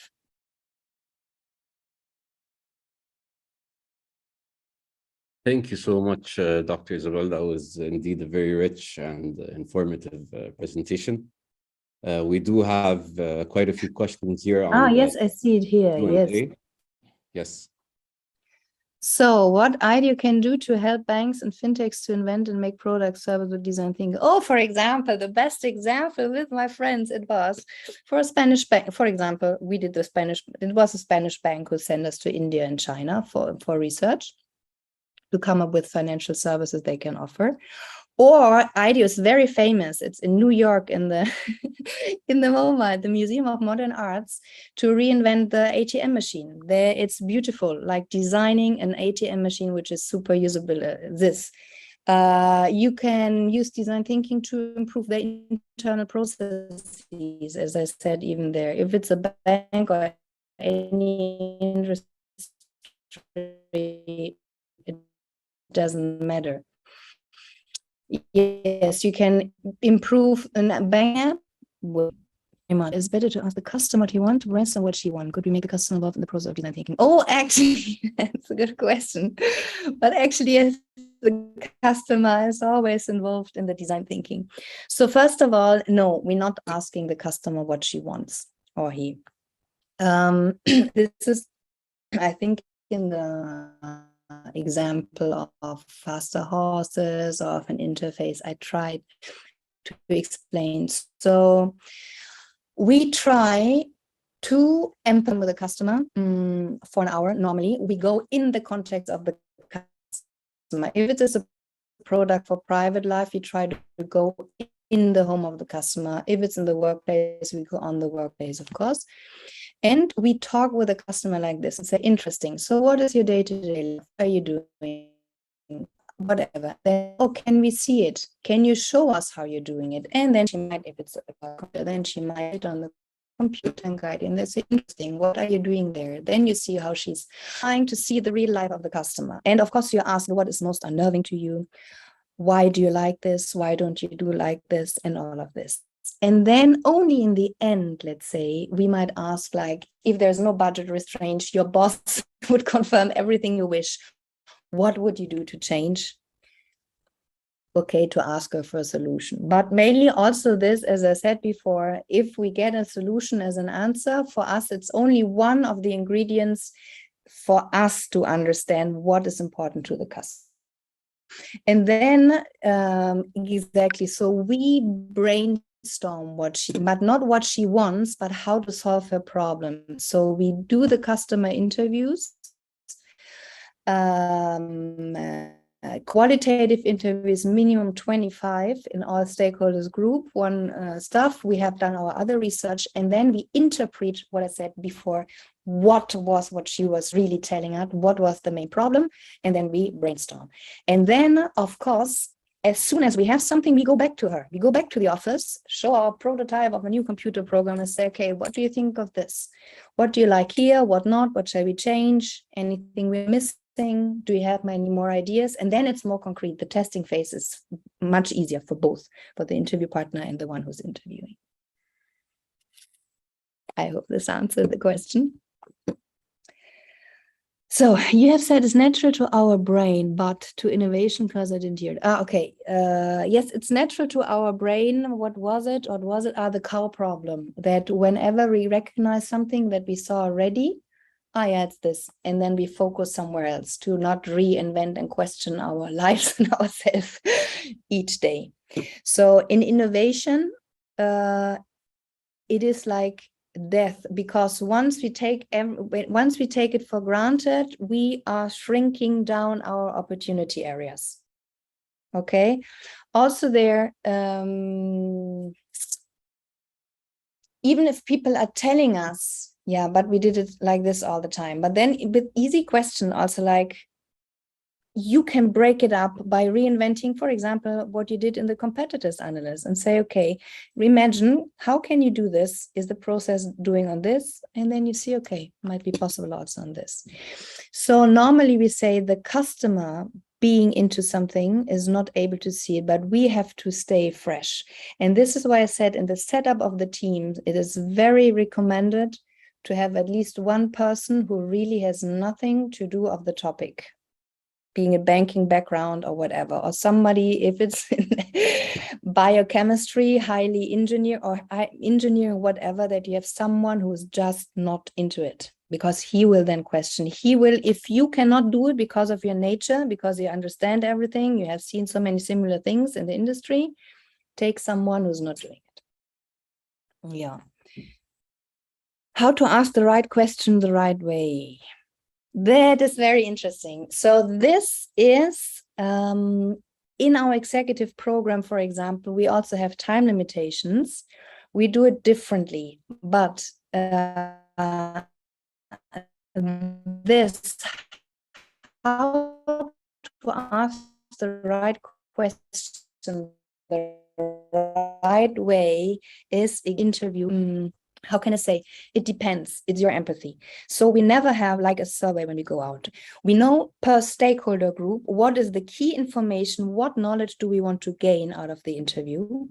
[SPEAKER 1] Thank you so much, Dr. Isabel. That was indeed a very rich and informative presentation. We do have quite a few questions here.
[SPEAKER 2] Yes, I see it here. Yes.
[SPEAKER 1] Yes.
[SPEAKER 2] So what IDEO can do to help banks and fintechs to invent and make products service with design thinking? For example, the best example with my friends, it was for a Spanish bank. For example, it was a Spanish bank who sent us to India and China for research to come up with financial services they can offer. Or IDEO is very famous. It's in New York in the in the MoMA, the Museum of Modern Arts, to reinvent the ATM machine. There, it's beautiful, like designing an ATM machine which is super usable. You can use design thinking to improve the internal processes, as I said, even there. If it's a bank or any industry, it doesn't matter. Yes, you can improve a bank app. It's better to ask the customer what he wants rather than what she wants. Could we make the customer involved in the process of design thinking? Actually, that's a good question. But actually, yes, the customer is always involved in the design thinking. So first of all, no, we're not asking the customer what she wants or he. This is, I think, in the example of faster horses or of an interface I tried to explain. So we try to empathize with the customer for an hour. Normally we go in the context of the customer. If it is a product for private life, we try to go in the home of the customer. If it's in the workplace, we go on the workplace, of course. And we talk with the customer like this and say, interesting. So what is your day-to-day life? What are you doing? Whatever. Then, can we see it? Can you show us how you're doing it? And then she might, if it's a computer, then she might on the computer and guide. And that's interesting. What are you doing there? Then you see how she's trying to see the real life of the customer. And of course, you ask what is most unnerving to you? Why do you like this? Why don't you do like this? And all of this. And then only in the end, let's say, we might ask, like, if there's no budget restraint, your boss would confirm everything you wish. What would you do to change? Okay, to ask her for a solution. But mainly also this, as I said before, if we get a solution as an answer, for us, it's only one of the ingredients for us to understand what is important to the customer. And then, exactly, so we brainstorm but not what she wants, but how to solve her problem. So we do the customer interviews. qualitative interviews, minimum 25 in all stakeholders group, one staff. We have done our other research, and then we interpret what I said before, what she was really telling us, what was the main problem, and then we brainstorm. And then, of course, as soon as we have something, we go back to her. We go back to the office, show our prototype of a new computer program and say, okay, what do you think of this? What do you like here? What not? What shall we change? Anything we're missing? Do you have any more ideas? And then it's more concrete. The testing phase is much easier for both, for the interview partner and the one who's interviewing. I hope this answered the question. So you have said it's natural to our brain, but to innovation, because I didn't hear it. Okay. Yes, it's natural to our brain. What was it? Or was it the cow problem? That whenever we recognize something that we saw already, yeah, it's this. And then we focus somewhere else to not reinvent and question our lives and ourselves each day. So in innovation, it is like death, because once we take it for granted, we are shrinking down our opportunity areas. Okay. Also there, even if people are telling us, yeah, but we did it like this all the time, but then with easy question also, like, you can break it up by reinventing, for example, what you did in the competitors analysis and say, okay, imagine, how can you do this? Is the process doing on this? And then you see, okay, might be possible also on this. So normally we say the customer being into something is not able to see it, but we have to stay fresh. And this is why I said in the setup of the team, it is very recommended to have at least one person who really has nothing to do of the topic, being a banking background or whatever, or somebody, if it's in biochemistry, highly engineer or engineering, whatever, that you have someone who is just not into it, because he will then question. He will, if you cannot do it because of your nature, because you understand everything, you have seen so many similar things in the industry, take someone who's not doing it. Yeah. How to ask the right question the right way. That is very interesting. So this is in our executive program, for example, we also have time limitations. We do it differently, but this, how to ask the right question the right way, is an interview. How can I say? It depends. It's your empathy. So we never have like a survey when we go out. We know per stakeholder group, what is the key information, what knowledge do we want to gain out of the interview?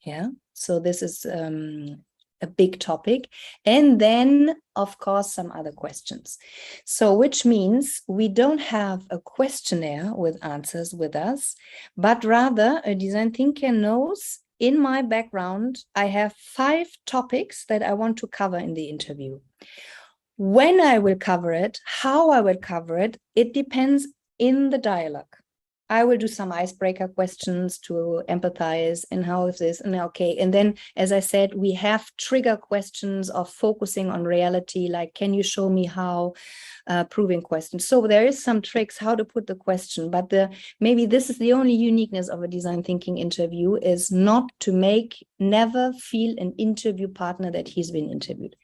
[SPEAKER 2] Yeah. So this is a big topic. And then, of course, some other questions. So which means we don't have a questionnaire with answers with us, but rather a design thinker knows, in my background, I have 5 topics that I want to cover in the interview. When I will cover it, how I will cover it, it depends in the dialogue. I will do some icebreaker questions to empathize, and how is this, and okay. And then, as I said, we have trigger questions of focusing on reality, like, can you show me how, proving questions. So there is some tricks how to put the question, but maybe this is the only uniqueness of a design thinking interview, is not to never feel an interview partner that he's been interviewed.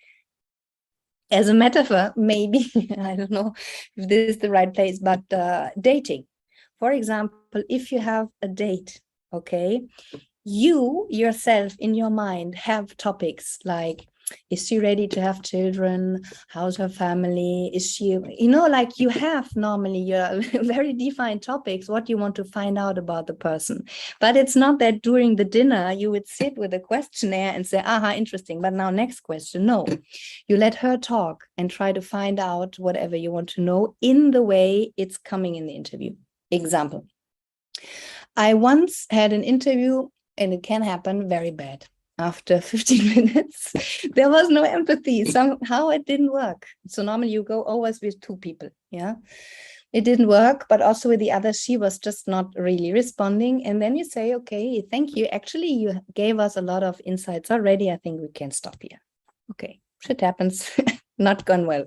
[SPEAKER 2] As a metaphor, maybe, I don't know if this is the right place, but dating. For example, if you have a date, okay, you yourself in your mind have topics like, is she ready to have children? How's her family? Is she, like you have normally your very defined topics, what you want to find out about the person. But it's not that during the dinner you would sit with a questionnaire and say, aha, interesting, but now next question. No, you let her talk and try to find out whatever you want to know in the way it's coming in the interview. Example, I once had an interview, and it can happen very bad. After 15 minutes, there was no empathy. Somehow it didn't work. So normally you go always with 2 people. Yeah, it didn't work, but also with the other, she was just not really responding. And then you say, okay, thank you. Actually, you gave us a lot of insights already. I think we can stop here. Okay, shit happens. Not gone well.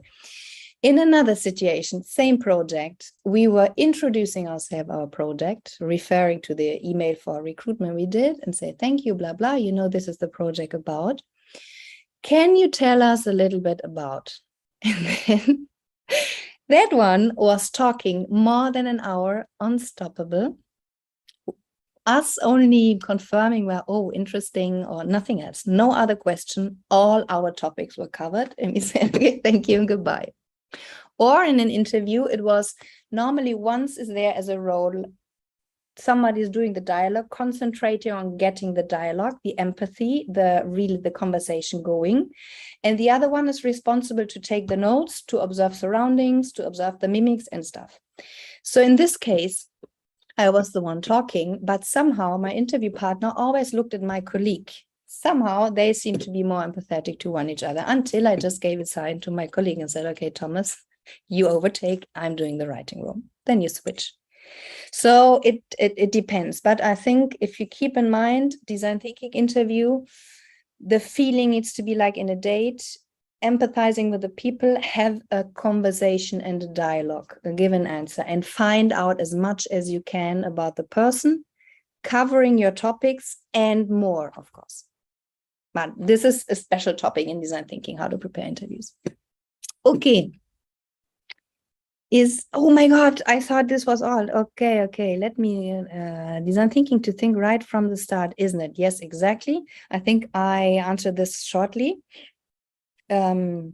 [SPEAKER 2] In another situation, same project, we were introducing ourselves, our project, referring to the email for recruitment we did and say, thank you, blah, blah, you know, this is the project about. Can you tell us a little bit about? And then that one was talking more than an hour, unstoppable. Us only confirming, well, oh, interesting, or nothing else. No other question. All our topics were covered. And we said, okay, thank you and goodbye. Or in an interview, it was normally once is there as a role, somebody is doing the dialogue, concentrating on getting the dialogue, the empathy, the conversation going. And the other one is responsible to take the notes, to observe surroundings, to observe the mimics and stuff. So in this case, I was the one talking, but somehow my interview partner always looked at my colleague. Somehow they seemed to be more empathetic to one each other until I just gave a sign to my colleague and said, okay, Thomas, you overtake, I'm doing the writing room. Then you switch. So it depends. But I think if you keep in mind, design thinking interview, the feeling needs to be like in a date, empathizing with the people, have a conversation and a dialogue, give an answer, and find out as much as you can about the person, covering your topics and more, of course. But this is a special topic in design thinking, how to prepare interviews. Okay. Oh my God, I thought this was all. Okay. Let me, design thinking to think right from the start, isn't it? Yes, exactly. I think I answered this shortly. No,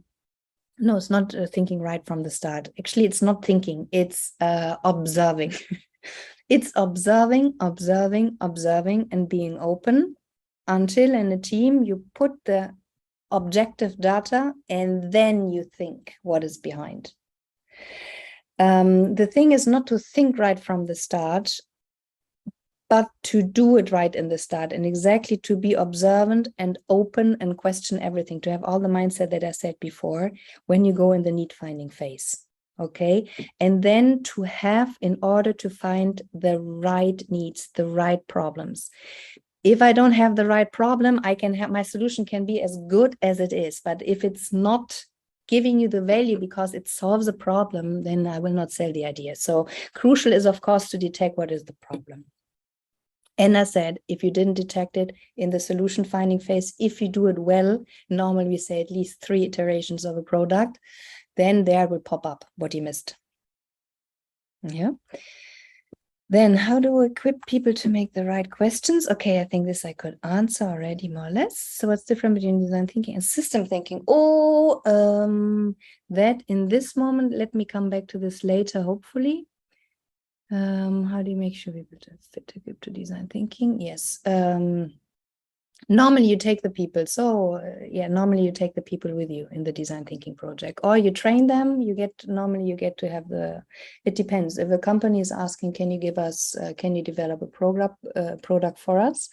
[SPEAKER 2] it's not thinking right from the start. Actually, it's not thinking, it's observing. It's observing, and being open until in a team you put the objective data and then you think what is behind. The thing is not to think right from the start, but to do it right in the start and exactly to be observant and open and question everything, to have all the mindset that I said before when you go in the need finding phase. Okay. And then to have, in order to find the right needs, the right problems. If I don't have the right problem, I can have, my solution can be as good as it is. But if it's not giving you the value because it solves a problem, then I will not sell the idea. So crucial is, of course, to detect what is the problem. And I said, if you didn't detect it in the solution finding phase, if you do it well, normally we say at least 3 iterations of a product, then there will pop up what you missed. Yeah. Then how do we equip people to make the right questions? Okay, I think this I could answer already more or less. So what's different between design thinking and system thinking? That in this moment, let me come back to this later, hopefully. How do you make sure people fit equipped to design thinking? Yes. Normally you take the people. So normally you take the people with you in the design thinking project, or you train them. Normally you get to have it depends. If a company is asking, can you give us, can you develop a product for us?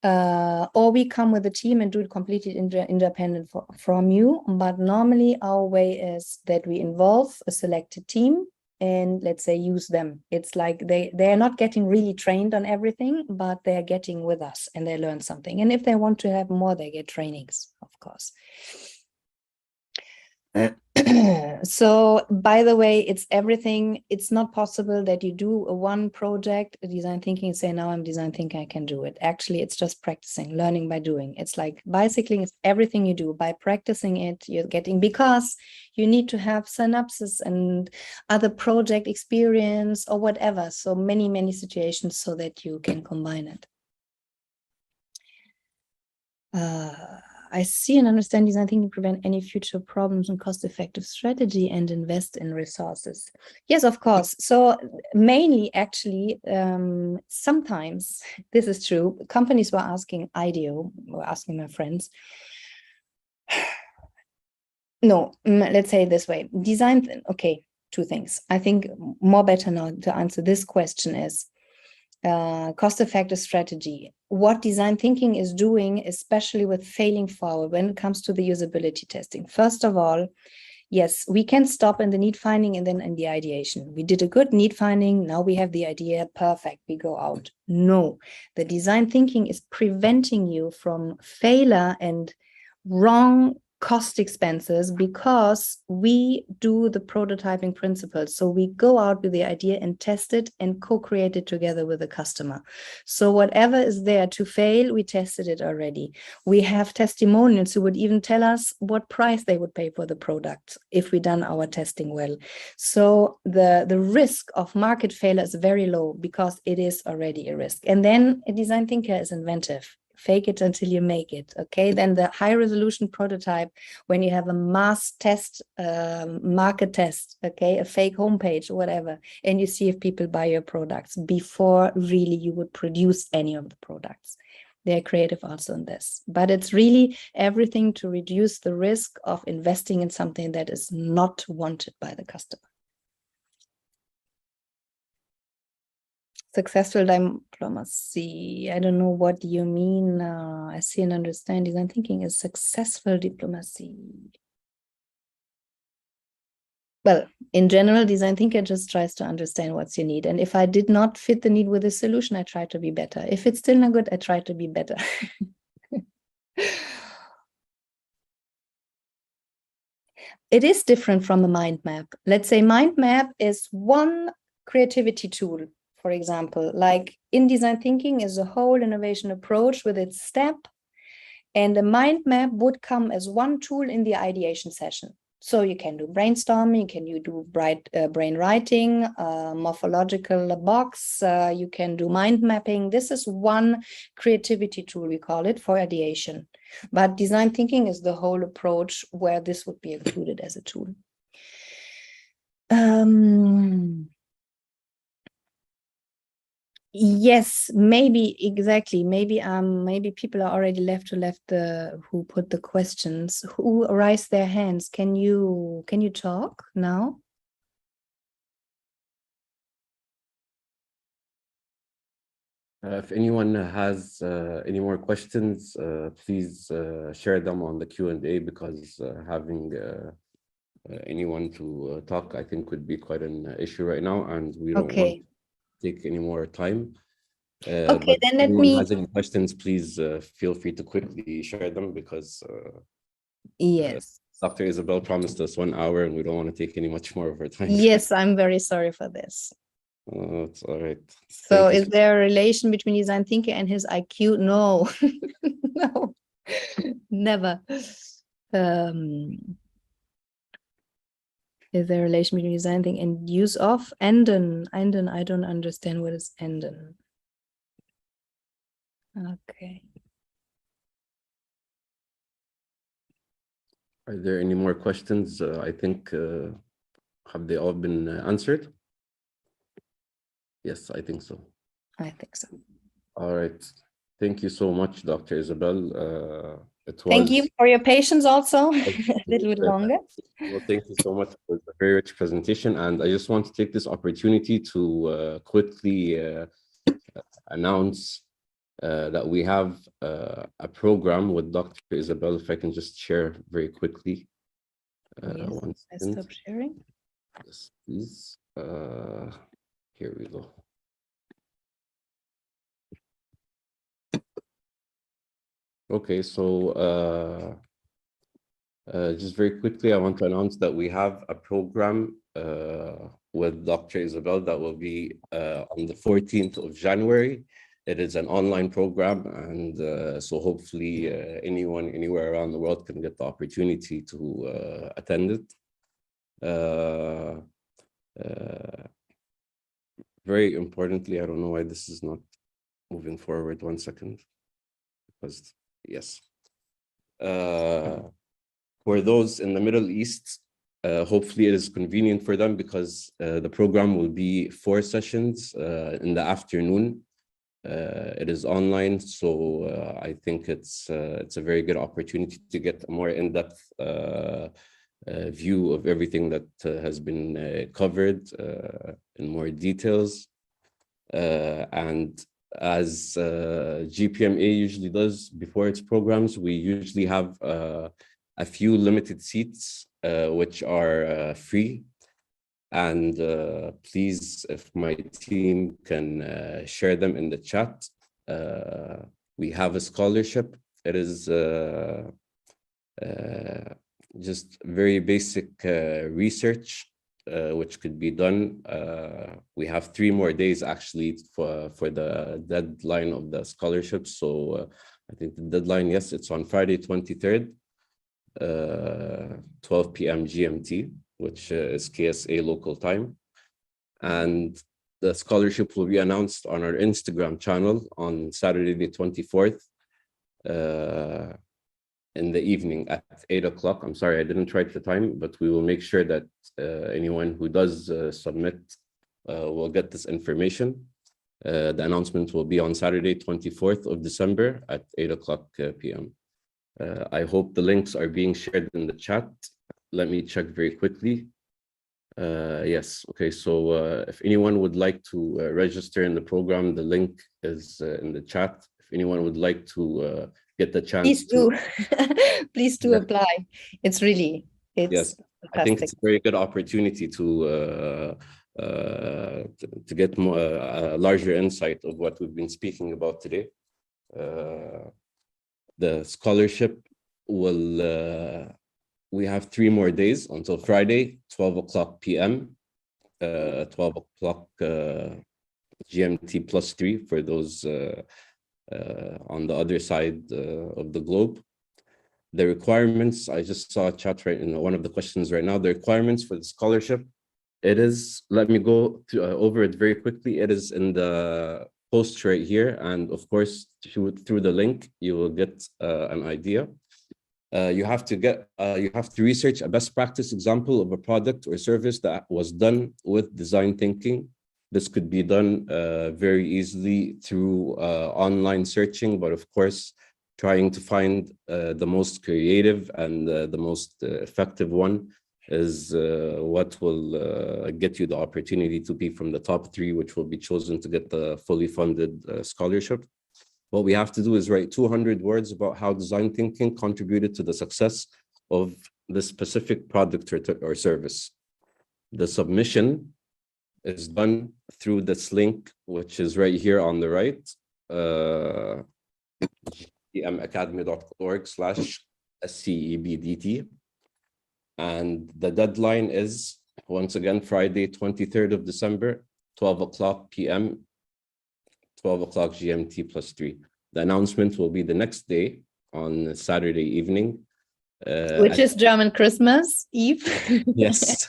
[SPEAKER 2] Or we come with a team and do it completely independent from you. But normally our way is that we involve a selected team and let's say use them. It's like they are not getting really trained on everything, but they're getting with us and they learn something. And if they want to have more, they get trainings, of course. So by the way, it's everything. It's not possible that you do one project, a design thinking, and say, now I'm design thinking, I can do it. Actually, it's just practicing, learning by doing. It's like bicycling, is everything you do. By practicing it, you're getting, because you need to have synapses and other project experience or whatever. So many situations so that you can combine it. I see and understand design thinking to prevent any future problems and cost-effective strategy and invest in resources. Yes, of course. So mainly, actually, sometimes this is true. Companies were asking IDEO, were asking my friends. No, let's say it this way. Design, okay, 2 things. I think more better now to answer this question is cost-effective strategy. What design thinking is doing, especially with failing forward when it comes to the usability testing. First of all, yes, we can stop in the need finding and then in the ideation. We did a good need finding. Now we have the idea. Perfect. We go out. No, the design thinking is preventing you from failure and wrong cost expenses because we do the prototyping principles. So we go out with the idea and test it and co-create it together with the customer. So whatever is there to fail, we tested it already. We have testimonials who would even tell us what price they would pay for the product if we done our testing well. So the risk of market failure is very low because it is already a risk. And then a design thinker is inventive. Fake it until you make it. Okay, then the high resolution prototype, when you have a mass test, market test, okay, a fake homepage or whatever, and you see if people buy your products before really you would produce any of the products. They're creative also in this, but it's really everything to reduce the risk of investing in something that is not wanted by the customer. Successful diplomacy. I don't know what you mean. I see and understand. Design thinking is successful diplomacy. Well, in general, design thinker just tries to understand what's your need. And if I did not fit the need with a solution, I try to be better. If it's still not good, I try to be better. It is different from a mind map. Let's say mind map is one creativity tool. For example, like in design thinking is a whole innovation approach with its step, and the mind map would come as one tool in the ideation session. So you can do brainstorming, you do brain writing, morphological box, you can do mind mapping. This is one creativity tool, we call it, for ideation. But design thinking is the whole approach where this would be included as a tool. Yes, maybe exactly. Maybe people are already left who put the questions, who raised their hands. Can you talk now?
[SPEAKER 1] If anyone has any more questions, please share them on the Q&A, because having anyone to talk, I think, would be quite an issue right now, and we don't want to take any more time.
[SPEAKER 2] Okay, then
[SPEAKER 1] let me. If anyone has any questions, please feel free to quickly share them, because
[SPEAKER 2] yes,
[SPEAKER 1] Dr. Isabel promised us 1 hour, and we don't want to take any much more of her time.
[SPEAKER 2] Yes, I'm very sorry for this.
[SPEAKER 1] Oh, it's all right.
[SPEAKER 2] So is there a relation between design thinker and his IQ? No, no, never. Is there a relation between design thinking and use of enden? Enden, I don't understand what is enden. Okay.
[SPEAKER 1] Are there any more questions? I think, have they all been answered? Yes, I think so.
[SPEAKER 2] I think so.
[SPEAKER 1] All right. Thank you so much, Dr. Isabel.
[SPEAKER 2] Thank you for your patience also, a little bit longer.
[SPEAKER 1] Well, thank you so much for the very rich presentation. And I just want to take this opportunity to quickly announce that we have a program with Dr. Isabel. If I can just share very quickly.
[SPEAKER 2] Yes,
[SPEAKER 1] one
[SPEAKER 2] I
[SPEAKER 1] second.
[SPEAKER 2] stop sharing.
[SPEAKER 1] Yes, please. Here we go. Okay, so just very quickly, I want to announce that we have a program with Dr. Isabel that will be on the 14th of January. It is an online program, and so hopefully anyone anywhere around the world can get the opportunity to attend it. Very importantly, I don't know why this is not moving forward. 1 second. Because, yes. For those in the Middle East, hopefully it is convenient for them, because the program will be 4 sessions in the afternoon. It is online, so I think it's a very good opportunity to get a more in-depth view of everything that has been covered in more details. And as GPMA usually does before its programs, we usually have a few limited seats, which are free. And please, if my team can share them in the chat. We have a scholarship. It is Just very basic research which could be done. We have 3 more days actually for the deadline of the scholarship. So I think the deadline, yes, it's on Friday 23rd, 12 p.m. GMT, which is KSA local time. And the scholarship will be announced on our Instagram channel on Saturday the 24th in the evening at 8 o'clock. I'm sorry, I didn't write the time, but we will make sure that anyone who does submit will get this information. The announcement will be on Saturday, 24th of December at 8 o'clock p.m. I hope the links are being shared in the chat. Let me check very quickly. Yes, okay, so if anyone would like to register in the program, the link is in the chat. If anyone would like to get the chance
[SPEAKER 2] Please do. Please do apply. It's
[SPEAKER 1] yes, I think it's a very good opportunity to get more a larger insight of what we've been speaking about today. The scholarship will we have 3 more days until Friday, 12 o'clock p.m., 12 o'clock GMT plus 3 for those on the other side of the globe. The requirements, I just saw a chat right in one of the questions right now. The requirements for the scholarship, it is, let me go over it very quickly. It is in the post right here. And of course, through the link, you will get an idea. You have to research a best practice example of a product or service that was done with design thinking. This could be done very easily through online searching, but of course, trying to find the most creative and the most effective one is what will get you the opportunity to be from the top 3, which will be chosen to get the fully funded scholarship. What we have to do is write 200 words about how design thinking contributed to the success of the specific product or service. The submission is done through this link, which is right here on the right, gmacademy.org/SCEBDT. And the deadline is, once again, Friday, 23rd of December, 12 o'clock p.m., 12 o'clock GMT plus 3. The announcement will be the next day on Saturday evening.
[SPEAKER 2] Which is German Christmas Eve.
[SPEAKER 1] Yes.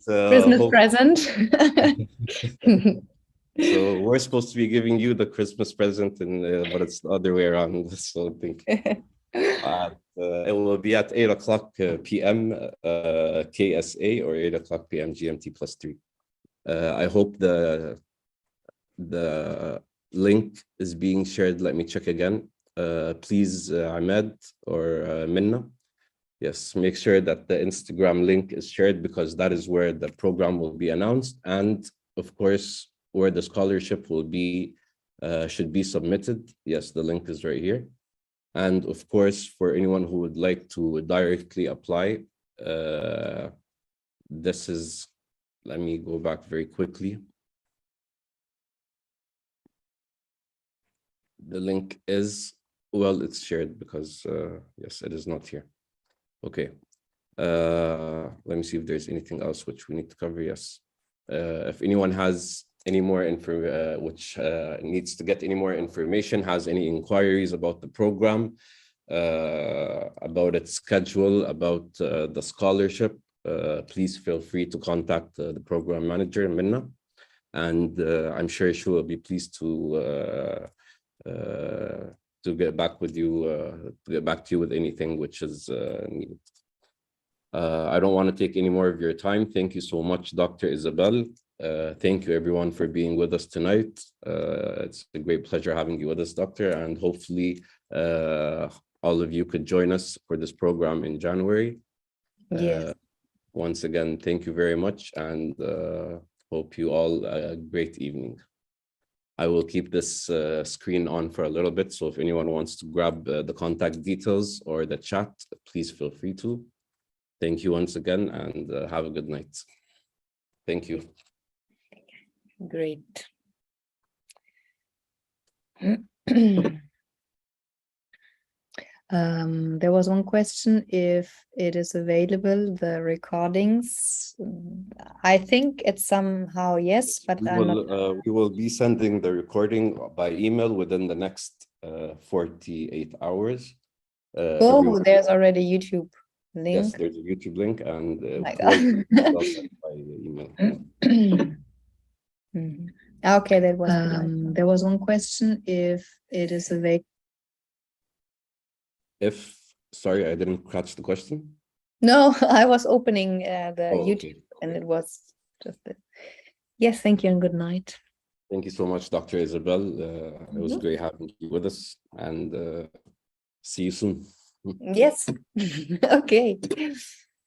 [SPEAKER 2] Christmas present.
[SPEAKER 1] So we're supposed to be giving you the Christmas present, but it's the other way around. So I think it will be at 8 o'clock p.m. KSA or 8 o'clock p.m. GMT plus 3. I hope the link is being shared. Let me check again. Please, Ahmed or Minna. Yes, make sure that the Instagram link is shared because that is where the program will be announced. And of course, where the scholarship will be, should be submitted. Yes, the link is right here. And of course, for anyone who would like to directly apply, this is, let me go back very quickly. The link is, well, it's shared because, yes, it is not here. Okay. Let me see if there's anything else which we need to cover. Yes. If anyone has any more info, which needs to get any more information, has any inquiries about the program, about its schedule, about the scholarship, please feel free to contact the program manager, Minna, and I'm sure she will be pleased to get back with you, to get back to you with anything which is needed. I don't want to take any more of your time. Thank you so much, Dr. Isabel. Thank you everyone for being with us tonight. It's a great pleasure having you with us, Doctor, and hopefully all of you could join us for this program in January.
[SPEAKER 2] Yes.
[SPEAKER 1] Once again, thank you very much, and hope you all a great evening. I will keep this screen on for a little bit, so if anyone wants to grab the contact details or the chat, please feel free to. Thank you once again, and have a good night. Thank you.
[SPEAKER 2] Great. There was one question if it is available, the recordings. I think it's somehow yes, but I'm not.
[SPEAKER 1] We will be sending the recording by email within the next 48 hours.
[SPEAKER 2] Oh,
[SPEAKER 1] Everyone,
[SPEAKER 2] there's already YouTube
[SPEAKER 1] yes,
[SPEAKER 2] link.
[SPEAKER 1] there's a YouTube link and
[SPEAKER 2] My
[SPEAKER 1] will be
[SPEAKER 2] God.
[SPEAKER 1] sent by email.
[SPEAKER 2] Mhm. Okay, that was there was one question if it is available.
[SPEAKER 1] Sorry, I didn't catch the question.
[SPEAKER 2] No, I was opening the
[SPEAKER 1] Oh,
[SPEAKER 2] YouTube
[SPEAKER 1] okay.
[SPEAKER 2] and it was just it. Yes, thank you and good night.
[SPEAKER 1] Thank you so much, Dr. Isabel. It was
[SPEAKER 2] Mhm.
[SPEAKER 1] great having you with us, and see you soon.
[SPEAKER 2] Yes. Okay.